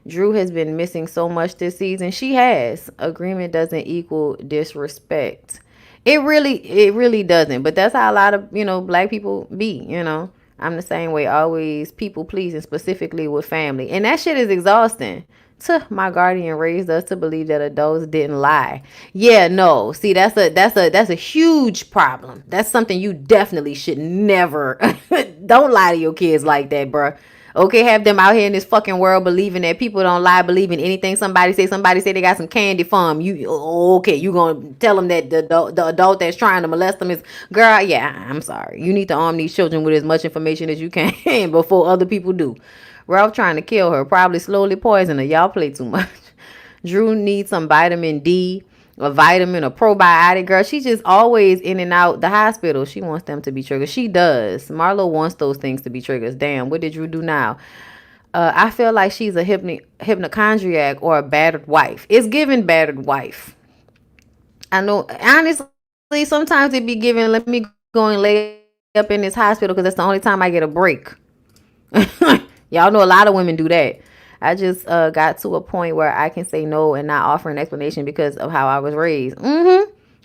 Drew has been missing so much this season. She has. Agreement doesn't equal disrespect. It really doesn't. But that's how a lot of, you know, black people be, you know. I'm the same way, always people pleasing, specifically with family. And that shit is exhausting. My guardian raised us to believe that adults didn't lie. Yeah, no. See, that's a huge problem. That's something you definitely should never don't lie to your kids like that, bruh. Okay, have them out here in this fucking world believing that people don't lie, believing anything somebody say they got some candy from you. Okay, you gonna tell them that the adult that's trying to molest them is, girl, yeah, I'm sorry. You need to arm these children with as much information as you can before other people do. Ralph trying to kill her, probably slowly poison her. Y'all play too much. Drew needs some vitamin D, a vitamin, a probiotic. Girl, she's just always in and out the hospital. She wants them to be triggers. She does. Marlo wants those things to be triggers. Damn, what did Drew do now? I feel like she's a hypochondriac or a battered wife. It's giving battered wife. I know, honestly, sometimes it be giving, let me go and lay up in this hospital because that's the only time I get a break. Y'all know a lot of women do that. I just got to a point where I can say no and not offer an explanation because of how I was raised.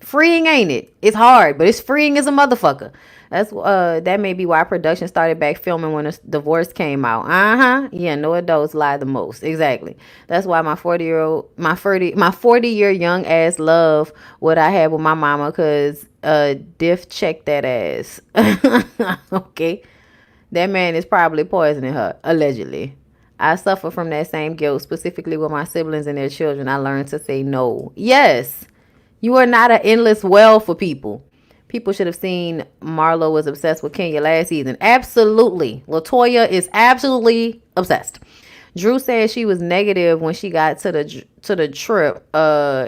Freeing, ain't it? It's hard, but it's freeing as a motherfucker. That may be why production started back filming when a divorce came out. Yeah, no adults lie the most. Exactly. That's why my 40-year young ass love what I had with my mama, cause Diff checked that ass. Okay. That man is probably poisoning her, allegedly. I suffer from that same guilt, specifically with my siblings and their children. I learned to say no. Yes, you are not an endless well for people. People should have seen Marlo was obsessed with Kenya last season. Absolutely. LaToya is absolutely obsessed. Drew said she was negative when she got to the trip,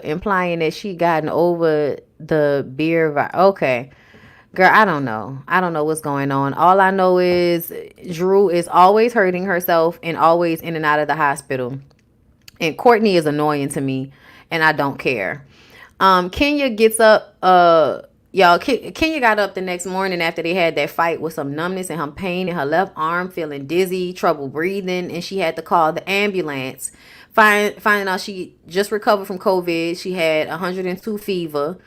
implying that she gotten over the beer. Okay. Girl, I don't know. I don't know what's going on. All I know is Drew is always hurting herself and always in and out of the hospital. And Courtney is annoying to me, and I don't care. Kenya gets up, Y'all, Kenya got up the next morning after they had that fight with some numbness and some pain in her left arm, feeling dizzy, trouble breathing, and she had to call the ambulance. Finding out she just recovered from COVID. She had 102 fever.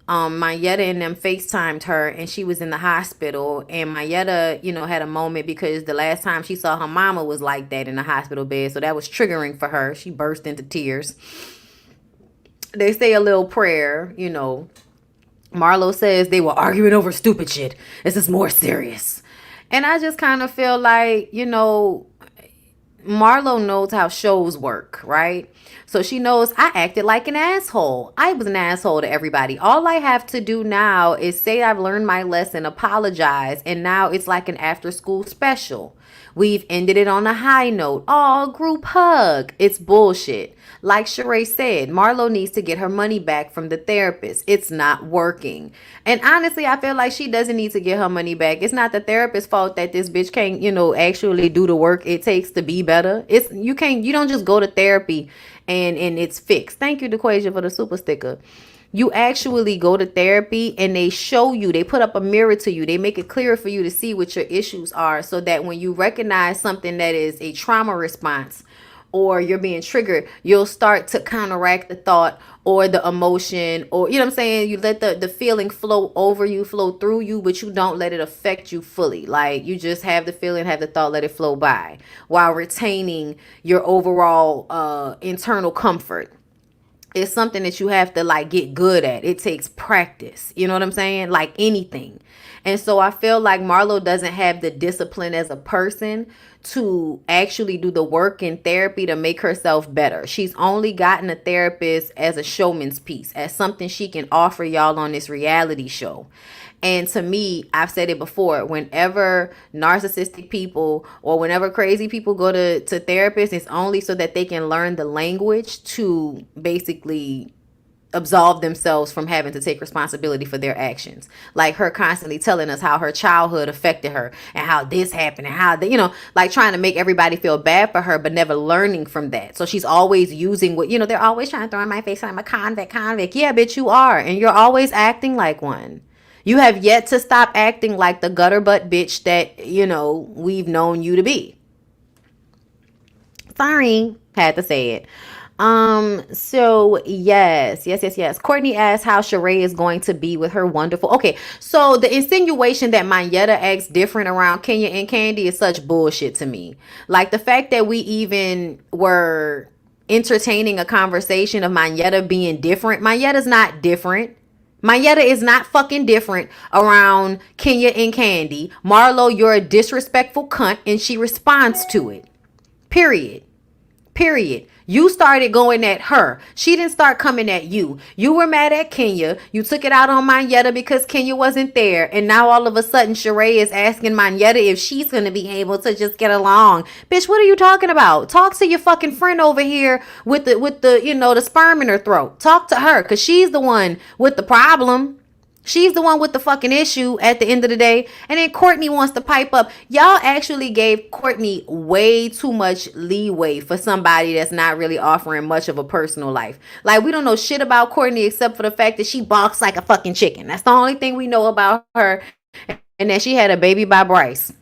Mayetta and them FaceTimed her, and she was in the hospital. And Mayetta, had a moment because the last time she saw her mama was like that in the hospital bed, so that was triggering for her. She burst into tears. They say a little prayer. Marlo says they were arguing over stupid shit. This is more serious. And I just kind of feel like, Marlo knows how shows work, right? So she knows I acted like an asshole. I was an asshole to everybody. All I have to do now is say I've learned my lesson, apologize, and now it's like an after school special. We've ended it on a high note. Oh, group hug. It's bullshit. Like Sheree said, Marlo needs to get her money back from the therapist. It's not working. And honestly, I feel like she doesn't need to get her money back. It's not the therapist's fault that this bitch can't, actually do the work it takes to be better. You don't just go to therapy and it's fixed. Thank you, DeQuasia, for the super sticker. You actually go to therapy and they show you, they put up a mirror to you. They make it clear for you to see what your issues are so that when you recognize something that is a trauma response or you're being triggered, you'll start to counteract the thought or the emotion, or, you know what I'm saying? You let the feeling flow over you, flow through you, but you don't let it affect you fully. Like, you just have the feeling, have the thought, let it flow by while retaining your overall internal comfort. It's something that you have to like get good at. It takes practice. You know what I'm saying? Like anything. And so I feel like Marlo doesn't have the discipline as a person to actually do the work in therapy to make herself better. She's only gotten a therapist as a showman's piece, as something she can offer y'all on this reality show. And to me, I've said it before, whenever narcissistic people or whenever crazy people go to therapists, it's only so that they can learn the language to basically absolve themselves from having to take responsibility for their actions. Like her constantly telling us how her childhood affected her and how this happened and how, like trying to make everybody feel bad for her, but never learning from that. So she's always using what, they're always trying to throw in my face, I'm a convict. Yeah, bitch, you are. And you're always acting like one. You have yet to stop acting like the gutter butt bitch that, we've known you to be. Sorry, had to say it. So yes. Courtney asked how Sheree is going to be with her wonderful. Okay, so the insinuation that Mayetta acts different around Kenya and Candy is such bullshit to me. Like the fact that we even were entertaining a conversation of Mayetta being different. Mayetta's not different. Mayetta is not fucking different around Kenya and Candy. Marlo, you're a disrespectful cunt, and she responds to it. Period. You started going at her. She didn't start coming at you. You were mad at Kenya. You took it out on Mayetta because Kenya wasn't there. And now all of a sudden Sheree is asking Mayetta if she's going to be able to just get along. Bitch, what are you talking about? Talk to your fucking friend over here with the the sperm in her throat. Talk to her because she's the one with the problem. She's the one with the fucking issue at the end of the day. And then Courtney wants to pipe up. Y'all actually gave Courtney way too much leeway for somebody that's not really offering much of a personal life. Like, we don't know shit about Courtney except for the fact that she barks like a fucking chicken. That's the only thing we know about her. And that she had a baby by Bryce.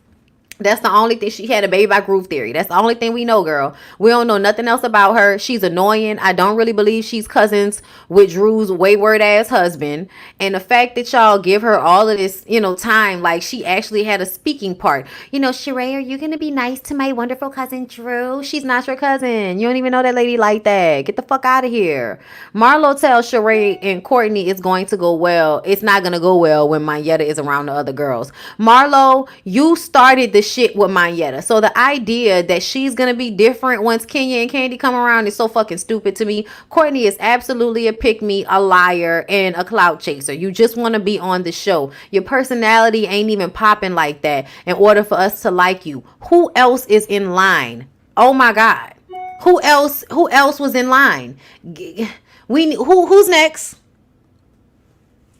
That's the only thing. She had a baby by Groove Theory. That's the only thing we know, girl. We don't know nothing else about her. She's annoying. I don't really believe she's cousins with Drew's wayward ass husband. And the fact that y'all give her all of this, time, like she actually had a speaking part. Sheree, are you going to be nice to my wonderful cousin Drew? She's not your cousin. You don't even know that lady like that. Get the fuck out of here. Marlo tells Sheree and Courtney it's going to go well. It's not going to go well when Mayetta is around the other girls. Marlo, you started the shit with Mayetta. So the idea that she's gonna be different once Kenya and Candy come around is so fucking stupid to me. Courtney is absolutely a pick-me, a liar, and a clout chaser. You just want to be on the show. Your personality ain't even popping like that in order for us to like you. Who else is in line? Oh my God. Who else was in line? Who's next?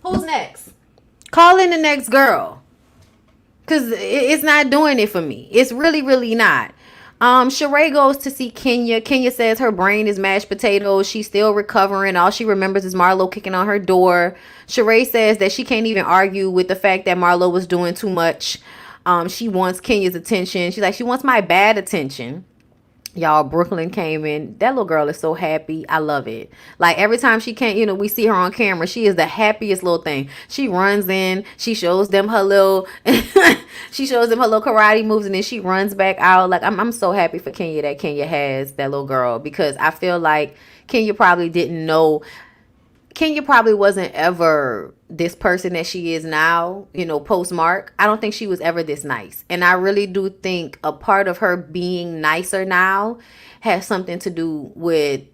Who's next? Call in the next girl. Because it's not doing it for me. It's really, really not. Sheree goes to see Kenya. Kenya says her brain is mashed potatoes. She's still recovering. All she remembers is Marlo kicking on her door. Sheree says that she can't even argue with the fact that Marlo was doing too much. She wants Kenya's attention. She's like, she wants my bad attention. Y'all, Brooklyn came in. That little girl is so happy. I love it. Like every time she can't, we see her on camera. She is the happiest little thing. She runs in. She shows them her little, she shows them her little karate moves, and then she runs back out. Like I'm so happy for Kenya that Kenya has that little girl, because I feel like Kenya probably didn't know. Kenya probably wasn't ever this person that she is now, post Mark. I don't think she was ever this nice. And I really do think a part of her being nicer now has something to do with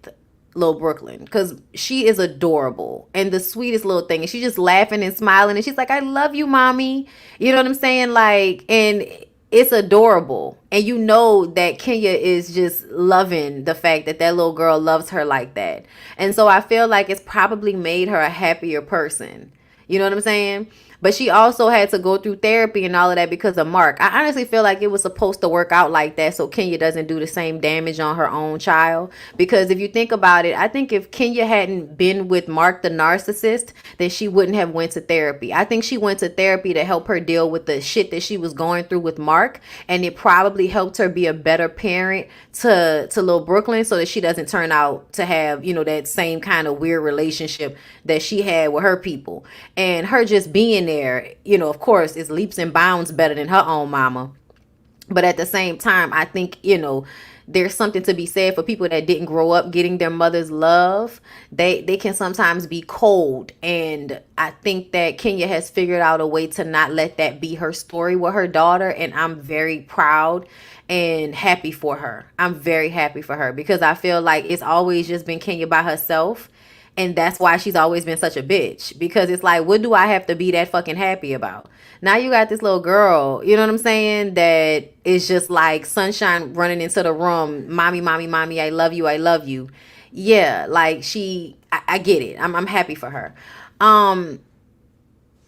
Lil Brooklyn, because she is adorable and the sweetest little thing. And she's just laughing and smiling. And she's like, I love you, mommy. You know what I'm saying? Like, and it's adorable. And you know that Kenya is just loving the fact that that little girl loves her like that. And so I feel like it's probably made her a happier person. You know what I'm saying? But she also had to go through therapy and all of that because of Mark. I honestly feel like it was supposed to work out like that so Kenya doesn't do the same damage on her own child. Because if you think about it, I think if Kenya hadn't been with Mark the narcissist, then she wouldn't have went to therapy. I think she went to therapy to help her deal with the shit that she was going through with Mark. And it probably helped her be a better parent to Lil Brooklyn, so that she doesn't turn out to have, that same kind of weird relationship that she had with her people. And her just being there, of course, is leaps and bounds better than her own mama. But at the same time, I think, there's something to be said for people that didn't grow up getting their mother's love. They can sometimes be cold. And I think that Kenya has figured out a way to not let that be her story with her daughter. And I'm very proud and happy for her. I'm very happy for her, because I feel like it's always just been Kenya by herself. And that's why she's always been such a bitch, because it's like, what do I have to be that fucking happy about? Now you got this little girl, you know what I'm saying, that is just like sunshine running into the room. Mommy, mommy, mommy, I love you. I love you. Yeah, like I get it. I'm happy for her.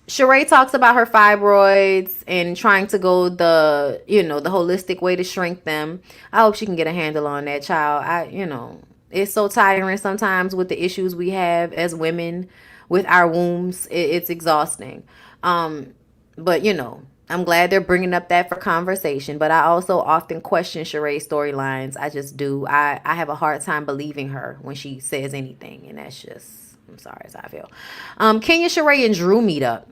Sheree talks about her fibroids and trying to go the holistic way to shrink them. I hope she can get a handle on that, child. It's so tiring sometimes with the issues we have as women with our wombs. It's exhausting. But I'm glad they're bringing up that for conversation. But I also often question Sheree's storylines. I just do. I have a hard time believing her when she says anything. And that's just, I'm sorry, that's how I feel. Kenya, Sheree, and Drew meet up.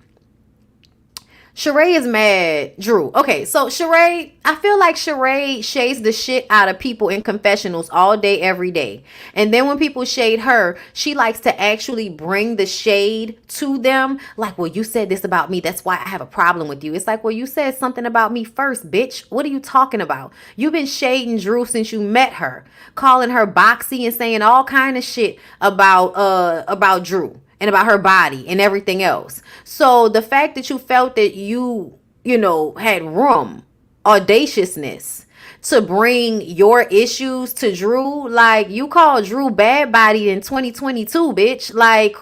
Sheree is mad. Drew. Okay, so Sheree, I feel like Sheree shades the shit out of people in confessionals all day, every day. And then when people shade her, she likes to actually bring the shade to them. Like, well, you said this about me. That's why I have a problem with you. It's like, well, you said something about me first, bitch. What are you talking about? You've been shading Drew since you met her, calling her boxy and saying all kind of shit about Drew and about her body and everything else. So the fact that you felt that you had room, audaciousness to bring your issues to Drew, like you called Drew bad body in 2022, bitch. Like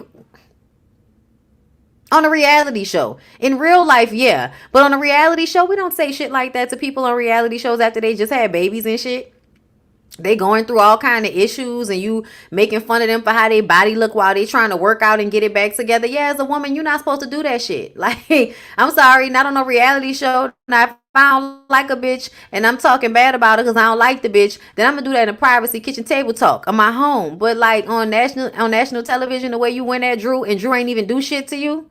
on a reality show. In real life, yeah. But on a reality show, we don't say shit like that to people on reality shows after they just had babies and shit. They going through all kind of issues and you making fun of them for how they body look while they trying to work out and get it back together. Yeah, as a woman, you're not supposed to do that shit. Like, I'm sorry, not on a reality show. Now, if I don't like a bitch and I'm talking bad about her because I don't like the bitch, then I'm gonna do that in privacy, kitchen table talk on my home. But like on national television, the way you went at Drew and Drew ain't even do shit to you.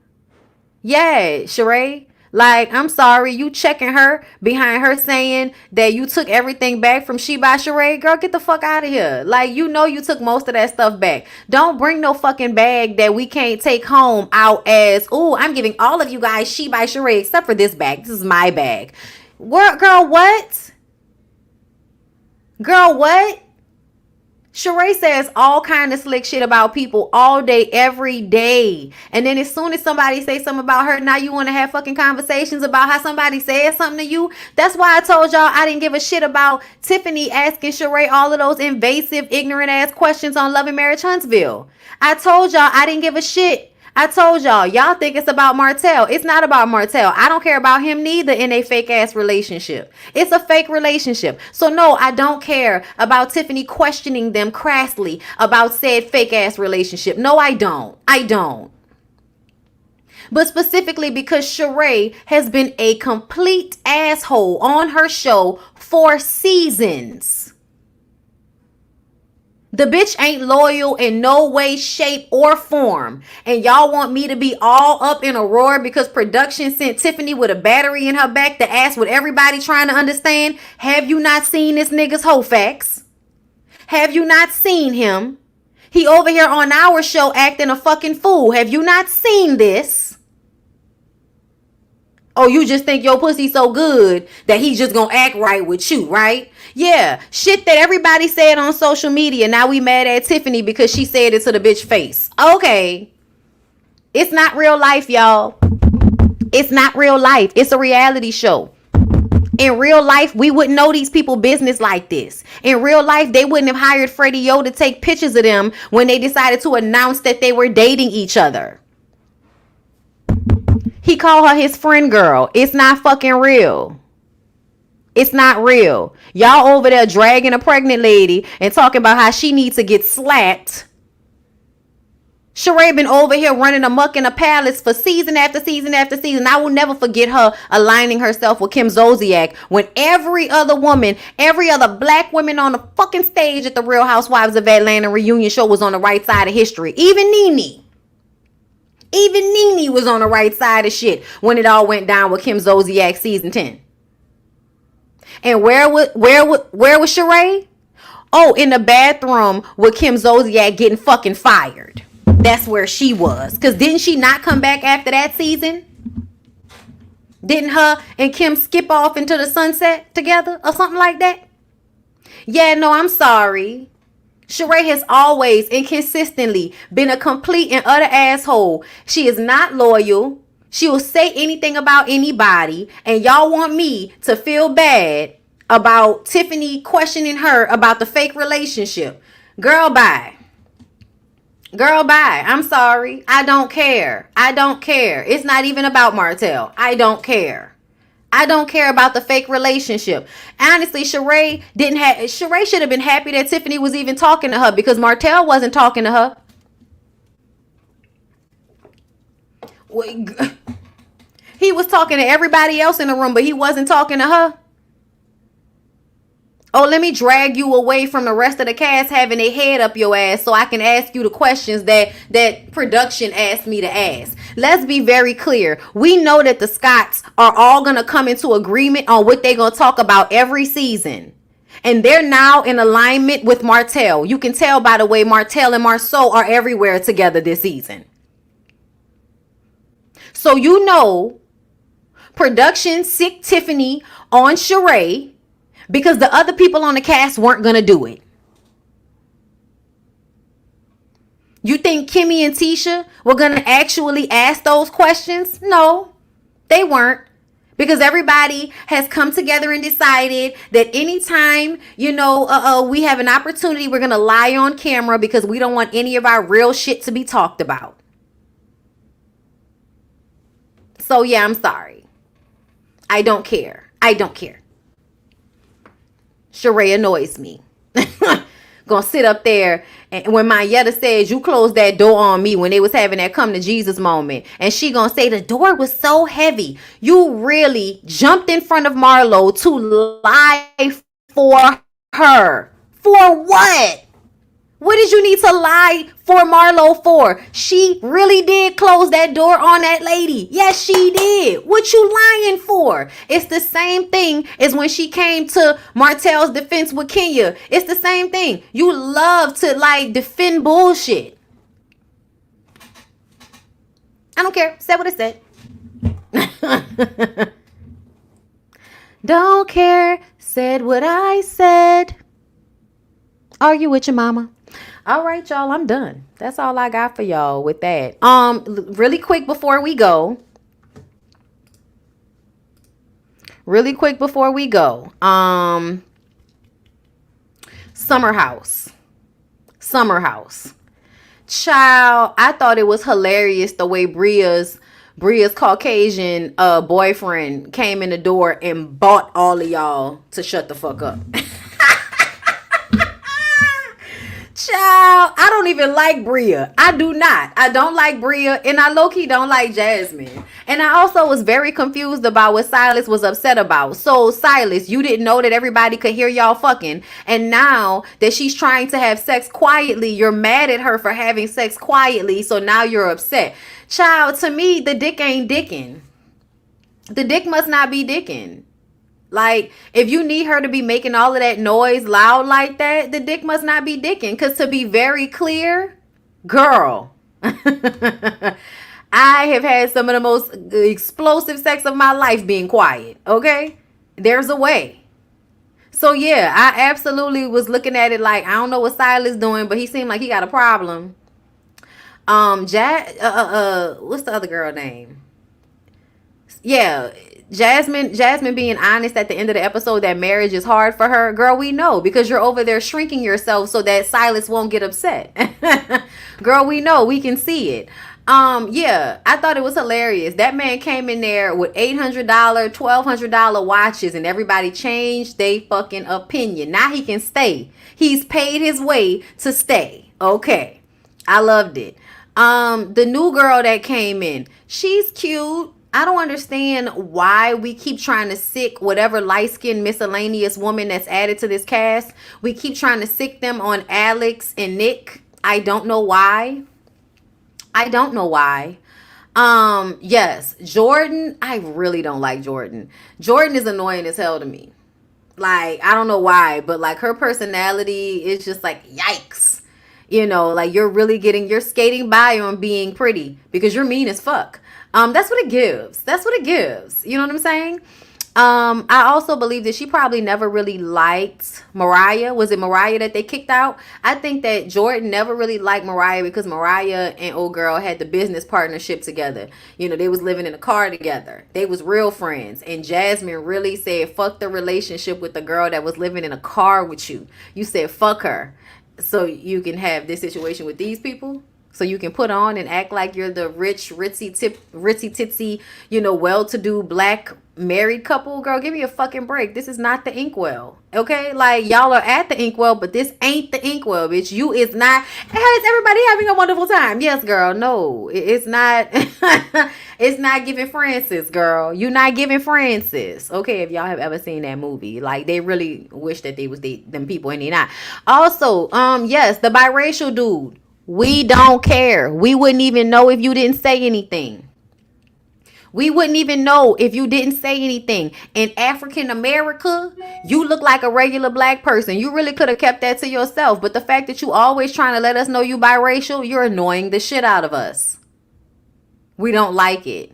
Yeah, Sheree. Like, I'm sorry, you checking her behind her saying that you took everything back from She by Sheree. Girl, get the fuck out of here. Like, you took most of that stuff back. Don't bring no fucking bag that we can't take home out as, ooh, I'm giving all of you guys She by Sheree except for this bag. This is my bag. Girl, what? Girl, what? Sheree says all kind of slick shit about people all day, every day. And then as soon as somebody say something about her, now you want to have fucking conversations about how somebody said something to you. That's why I told y'all I didn't give a shit about Tiffany asking Sheree all of those invasive, ignorant ass questions on Love and Marriage Huntsville. I told y'all I didn't give a shit. I told y'all think it's about Martell. It's not about Martell. I don't care about him neither in a fake ass relationship. It's a fake relationship. So no, I don't care about Tiffany questioning them crassly about said fake ass relationship. No, I don't. I don't. But specifically because Sheree has been a complete asshole on her show for seasons. The bitch ain't loyal in no way, shape, or form. And y'all want me to be all up in a roar because production sent Tiffany with a battery in her back to ask what everybody trying to understand? Have you not seen this nigga's whole facts? Have you not seen him? He over here on our show acting a fucking fool. Have you not seen this? Oh, you just think your pussy so good that he's just gonna act right with you, right? Yeah, shit that everybody said on social media. Now we mad at Tiffany because she said it to the bitch face. Okay. It's not real life, y'all. It's not real life. It's a reality show. In real life, we wouldn't know these people business like this. In real life, they wouldn't have hired Freddie Yo to take pictures of them when they decided to announce that they were dating each other. He called her his friend girl. It's not fucking real. It's not real. Y'all over there dragging a pregnant lady and talking about how she needs to get slapped. Sheree been over here running amok in a palace for season after season after season. I will never forget her aligning herself with Kim Zolciak when every other woman, every other black woman on the fucking stage at the Real Housewives of Atlanta reunion show was on the right side of history. Even Nene. Even Nene was on the right side of shit when it all went down with Kim Zolciak season 10. And where was Sheree? Oh, in the bathroom with Kim Zolciak getting fucking fired. That's where she was. Because didn't she not come back after that season? Didn't her and Kim skip off into the sunset together or something like that? Yeah, no, I'm sorry. Sheree has always and consistently been a complete and utter asshole. She is not loyal. She will say anything about anybody. And y'all want me to feel bad about Tiffany questioning her about the fake relationship. Girl, bye. Girl, bye. I'm sorry. I don't care. I don't care. It's not even about Martell. I don't care. I don't care about the fake relationship. Honestly, Sheree should have been happy that Tiffany was even talking to her because Martell wasn't talking to her. He was talking to everybody else in the room, but he wasn't talking to her. Oh, let me drag you away from the rest of the cast having their head up your ass so I can ask you the questions that production asked me to ask. Let's be very clear. We know that the Scotts are all going to come into agreement on what they're going to talk about every season. And they're now in alignment with Martell. You can tell by the way Martell and Marceau are everywhere together this season. So you know, production sick Tiffany on Sheree because the other people on the cast weren't going to do it. You think Kimmy and Tisha were going to actually ask those questions? No, they weren't. Because everybody has come together and decided that anytime, we have an opportunity, we're going to lie on camera because we don't want any of our real shit to be talked about. So, yeah, I'm sorry. I don't care. I don't care. Sheree annoys me. Gonna sit up there and when Mayetta says you closed that door on me when they was having that come to Jesus moment, and she gonna say the door was so heavy. You really jumped in front of Marlo to lie for her. For what? What did you need to lie for Marlo for? She really did close that door on that lady. Yes, she did. What you lying for? It's the same thing as when she came to Martell's defense with Kenya. It's the same thing. You love to defend bullshit. I don't care. Say what I said. Don't care. Said what I said. Argue with your mama. All right, y'all, I'm done. That's all I got for y'all with that. Really quick before we go. Summer House. Child, I thought it was hilarious the way Bria's Caucasian boyfriend came in the door and bought all of y'all to shut the fuck up. Child, I don't even like Bria. I do not. I don't like Bria, and I low-key don't like Jasmine. And I also was very confused about what Silas was upset about. So, Silas, you didn't know that everybody could hear y'all fucking, and now that she's trying to have sex quietly, you're mad at her for having sex quietly, so now you're upset. Child, to me, the dick ain't dicking. The dick must not be dicking. Like, if you need her to be making all of that noise loud like that, the dick must not be dicking. Because to be very clear, girl, I have had some of the most explosive sex of my life being quiet. Okay? There's a way. So, yeah, I absolutely was looking at it like, I don't know what Silas doing, but he seemed like he got a problem. What's the other girl name? Yeah, Jasmine being honest at the end of the episode that marriage is hard for her. Girl, we know because you're over there shrinking yourself so that Silas won't get upset. Girl, we know, we can see it. Yeah, I thought it was hilarious. That man came in there with $800, $1,200 watches, and everybody changed their fucking opinion. Now he can stay. He's paid his way to stay. Okay, I loved it. The new girl that came in, she's cute. I don't understand why we keep trying to sick whatever light-skinned miscellaneous woman that's added to this cast. We keep trying to sick them on Alex and Nick. I don't know why. I don't know why. Yes, Jordan. I really don't like Jordan. Jordan is annoying as hell to me. Like, I don't know why, but like her personality is just like, yikes. You know, like you're skating by on being pretty because you're mean as fuck. That's what it gives. That's what it gives. You know what I'm saying? I also believe that she probably never really liked Mariah. Was it Mariah that they kicked out? I think that Jordan never really liked Mariah because Mariah and old girl had the business partnership together. You know, they was living in a car together. They was real friends. And Jasmine really said, fuck the relationship with the girl that was living in a car with you. You said, fuck her. So you can have this situation with these people. So you can put on and act like you're the rich, ritzy titsy, you know, well-to-do black married couple. Girl, give me a fucking break. This is not the Inkwell. Okay? Like, y'all are at the Inkwell, but this ain't the Inkwell, bitch. You is not. How is everybody having a wonderful time? Yes, girl. No, it's not. It's not giving Francis, girl. You not giving Francis. Okay, if y'all have ever seen that movie. Like, they really wish that they was them people and they not. Also, yes, the biracial dude. We don't care. We wouldn't even know if you didn't say anything. We wouldn't even know if you didn't say anything. In African America, you look like a regular black person. You really could have kept that to yourself. But the fact that you always trying to let us know you biracial, you're annoying the shit out of us. We don't like it.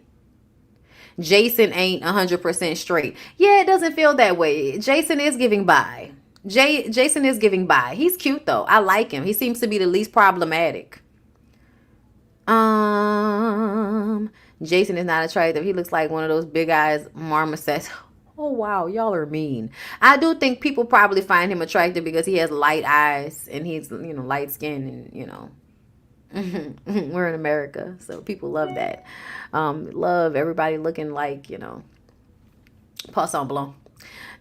Jason ain't 100% straight. Yeah, it doesn't feel that way. Jason is giving by. Jason is giving by. He's cute though. I like him. He seems to be the least problematic. Jason is not attractive. He looks like one of those big eyes marmosets. Oh wow, y'all are mean. I do think people probably find him attractive because he has light eyes and he's, you know, light skin and, you know. We're in America, so people love that. Love everybody looking like, you know, Poisson Blanc.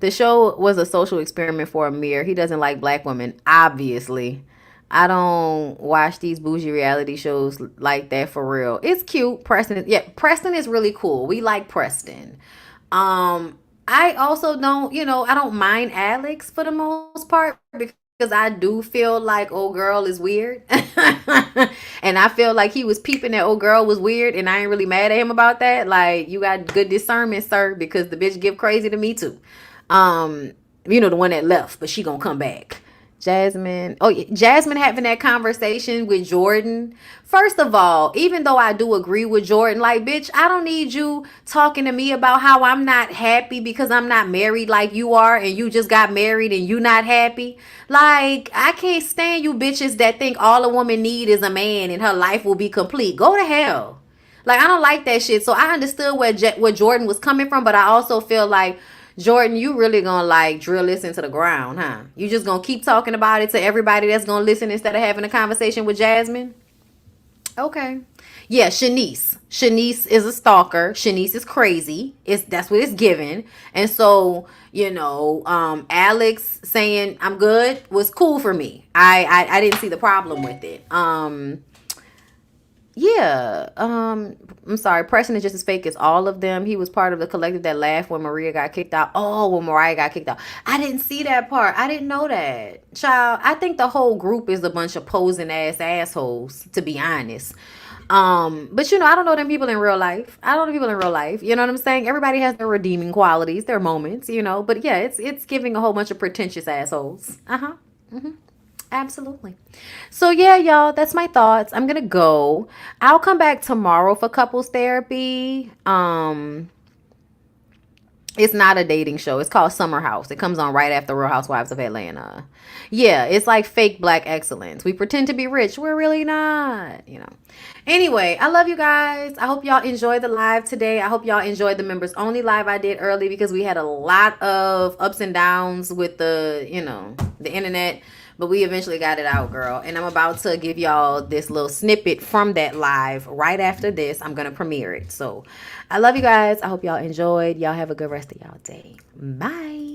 The show was a social experiment for Amir. He doesn't like black women, obviously. I don't watch these bougie reality shows like that for real. It's cute. Preston is really cool. We like Preston. I also don't, you know, I don't mind Alex for the most part because I do feel like old girl is weird. And I feel like he was peeping that old girl was weird and I ain't really mad at him about that. Like, you got good discernment, sir, because the bitch give crazy to me too. You know, the one that left, but she gonna come back. Jasmine having that conversation with Jordan. First of all, even though I do agree with Jordan, like, bitch, I don't need you talking to me about how I'm not happy because I'm not married like you are and you just got married and you not happy. Like, I can't stand you bitches that think all a woman need is a man and her life will be complete. Go to hell. Like, I don't like that shit. So I understood where Jordan was coming from, but I also feel like, Jordan, you really gonna like drill this into the ground, huh? You just gonna keep talking about it to everybody that's gonna listen instead of having a conversation with Jasmine? Okay. Yeah, Shanice. Shanice is a stalker. Shanice is crazy. That's what it's given. And so, Alex saying I'm good was cool for me. I didn't see the problem with it. Yeah. I'm sorry. Preston is just as fake as all of them. He was part of the collective that laughed when Maria got kicked out. Oh, when Mariah got kicked out. I didn't see that part. I didn't know that. Child, I think the whole group is a bunch of posing ass assholes, to be honest. But I don't know them people in real life. I don't know people in real life. You know what I'm saying? Everybody has their redeeming qualities, their moments. But yeah, it's giving a whole bunch of pretentious assholes. Uh-huh. Absolutely. So yeah, y'all, that's my thoughts. I'm gonna go. I'll come back tomorrow for couples therapy. It's not a dating show. It's called Summer House. It comes on right after Real Housewives of Atlanta. Yeah, it's like fake black excellence. We pretend to be rich. We're really not. Anyway, I love you guys. I hope y'all enjoyed the live today. I hope y'all enjoyed the members only live I did early because we had a lot of ups and downs with the internet. But we eventually got it out, girl. And I'm about to give y'all this little snippet from that live right after this. I'm going to premiere it. So I love you guys. I hope y'all enjoyed. Y'all have a good rest of y'all day. Bye.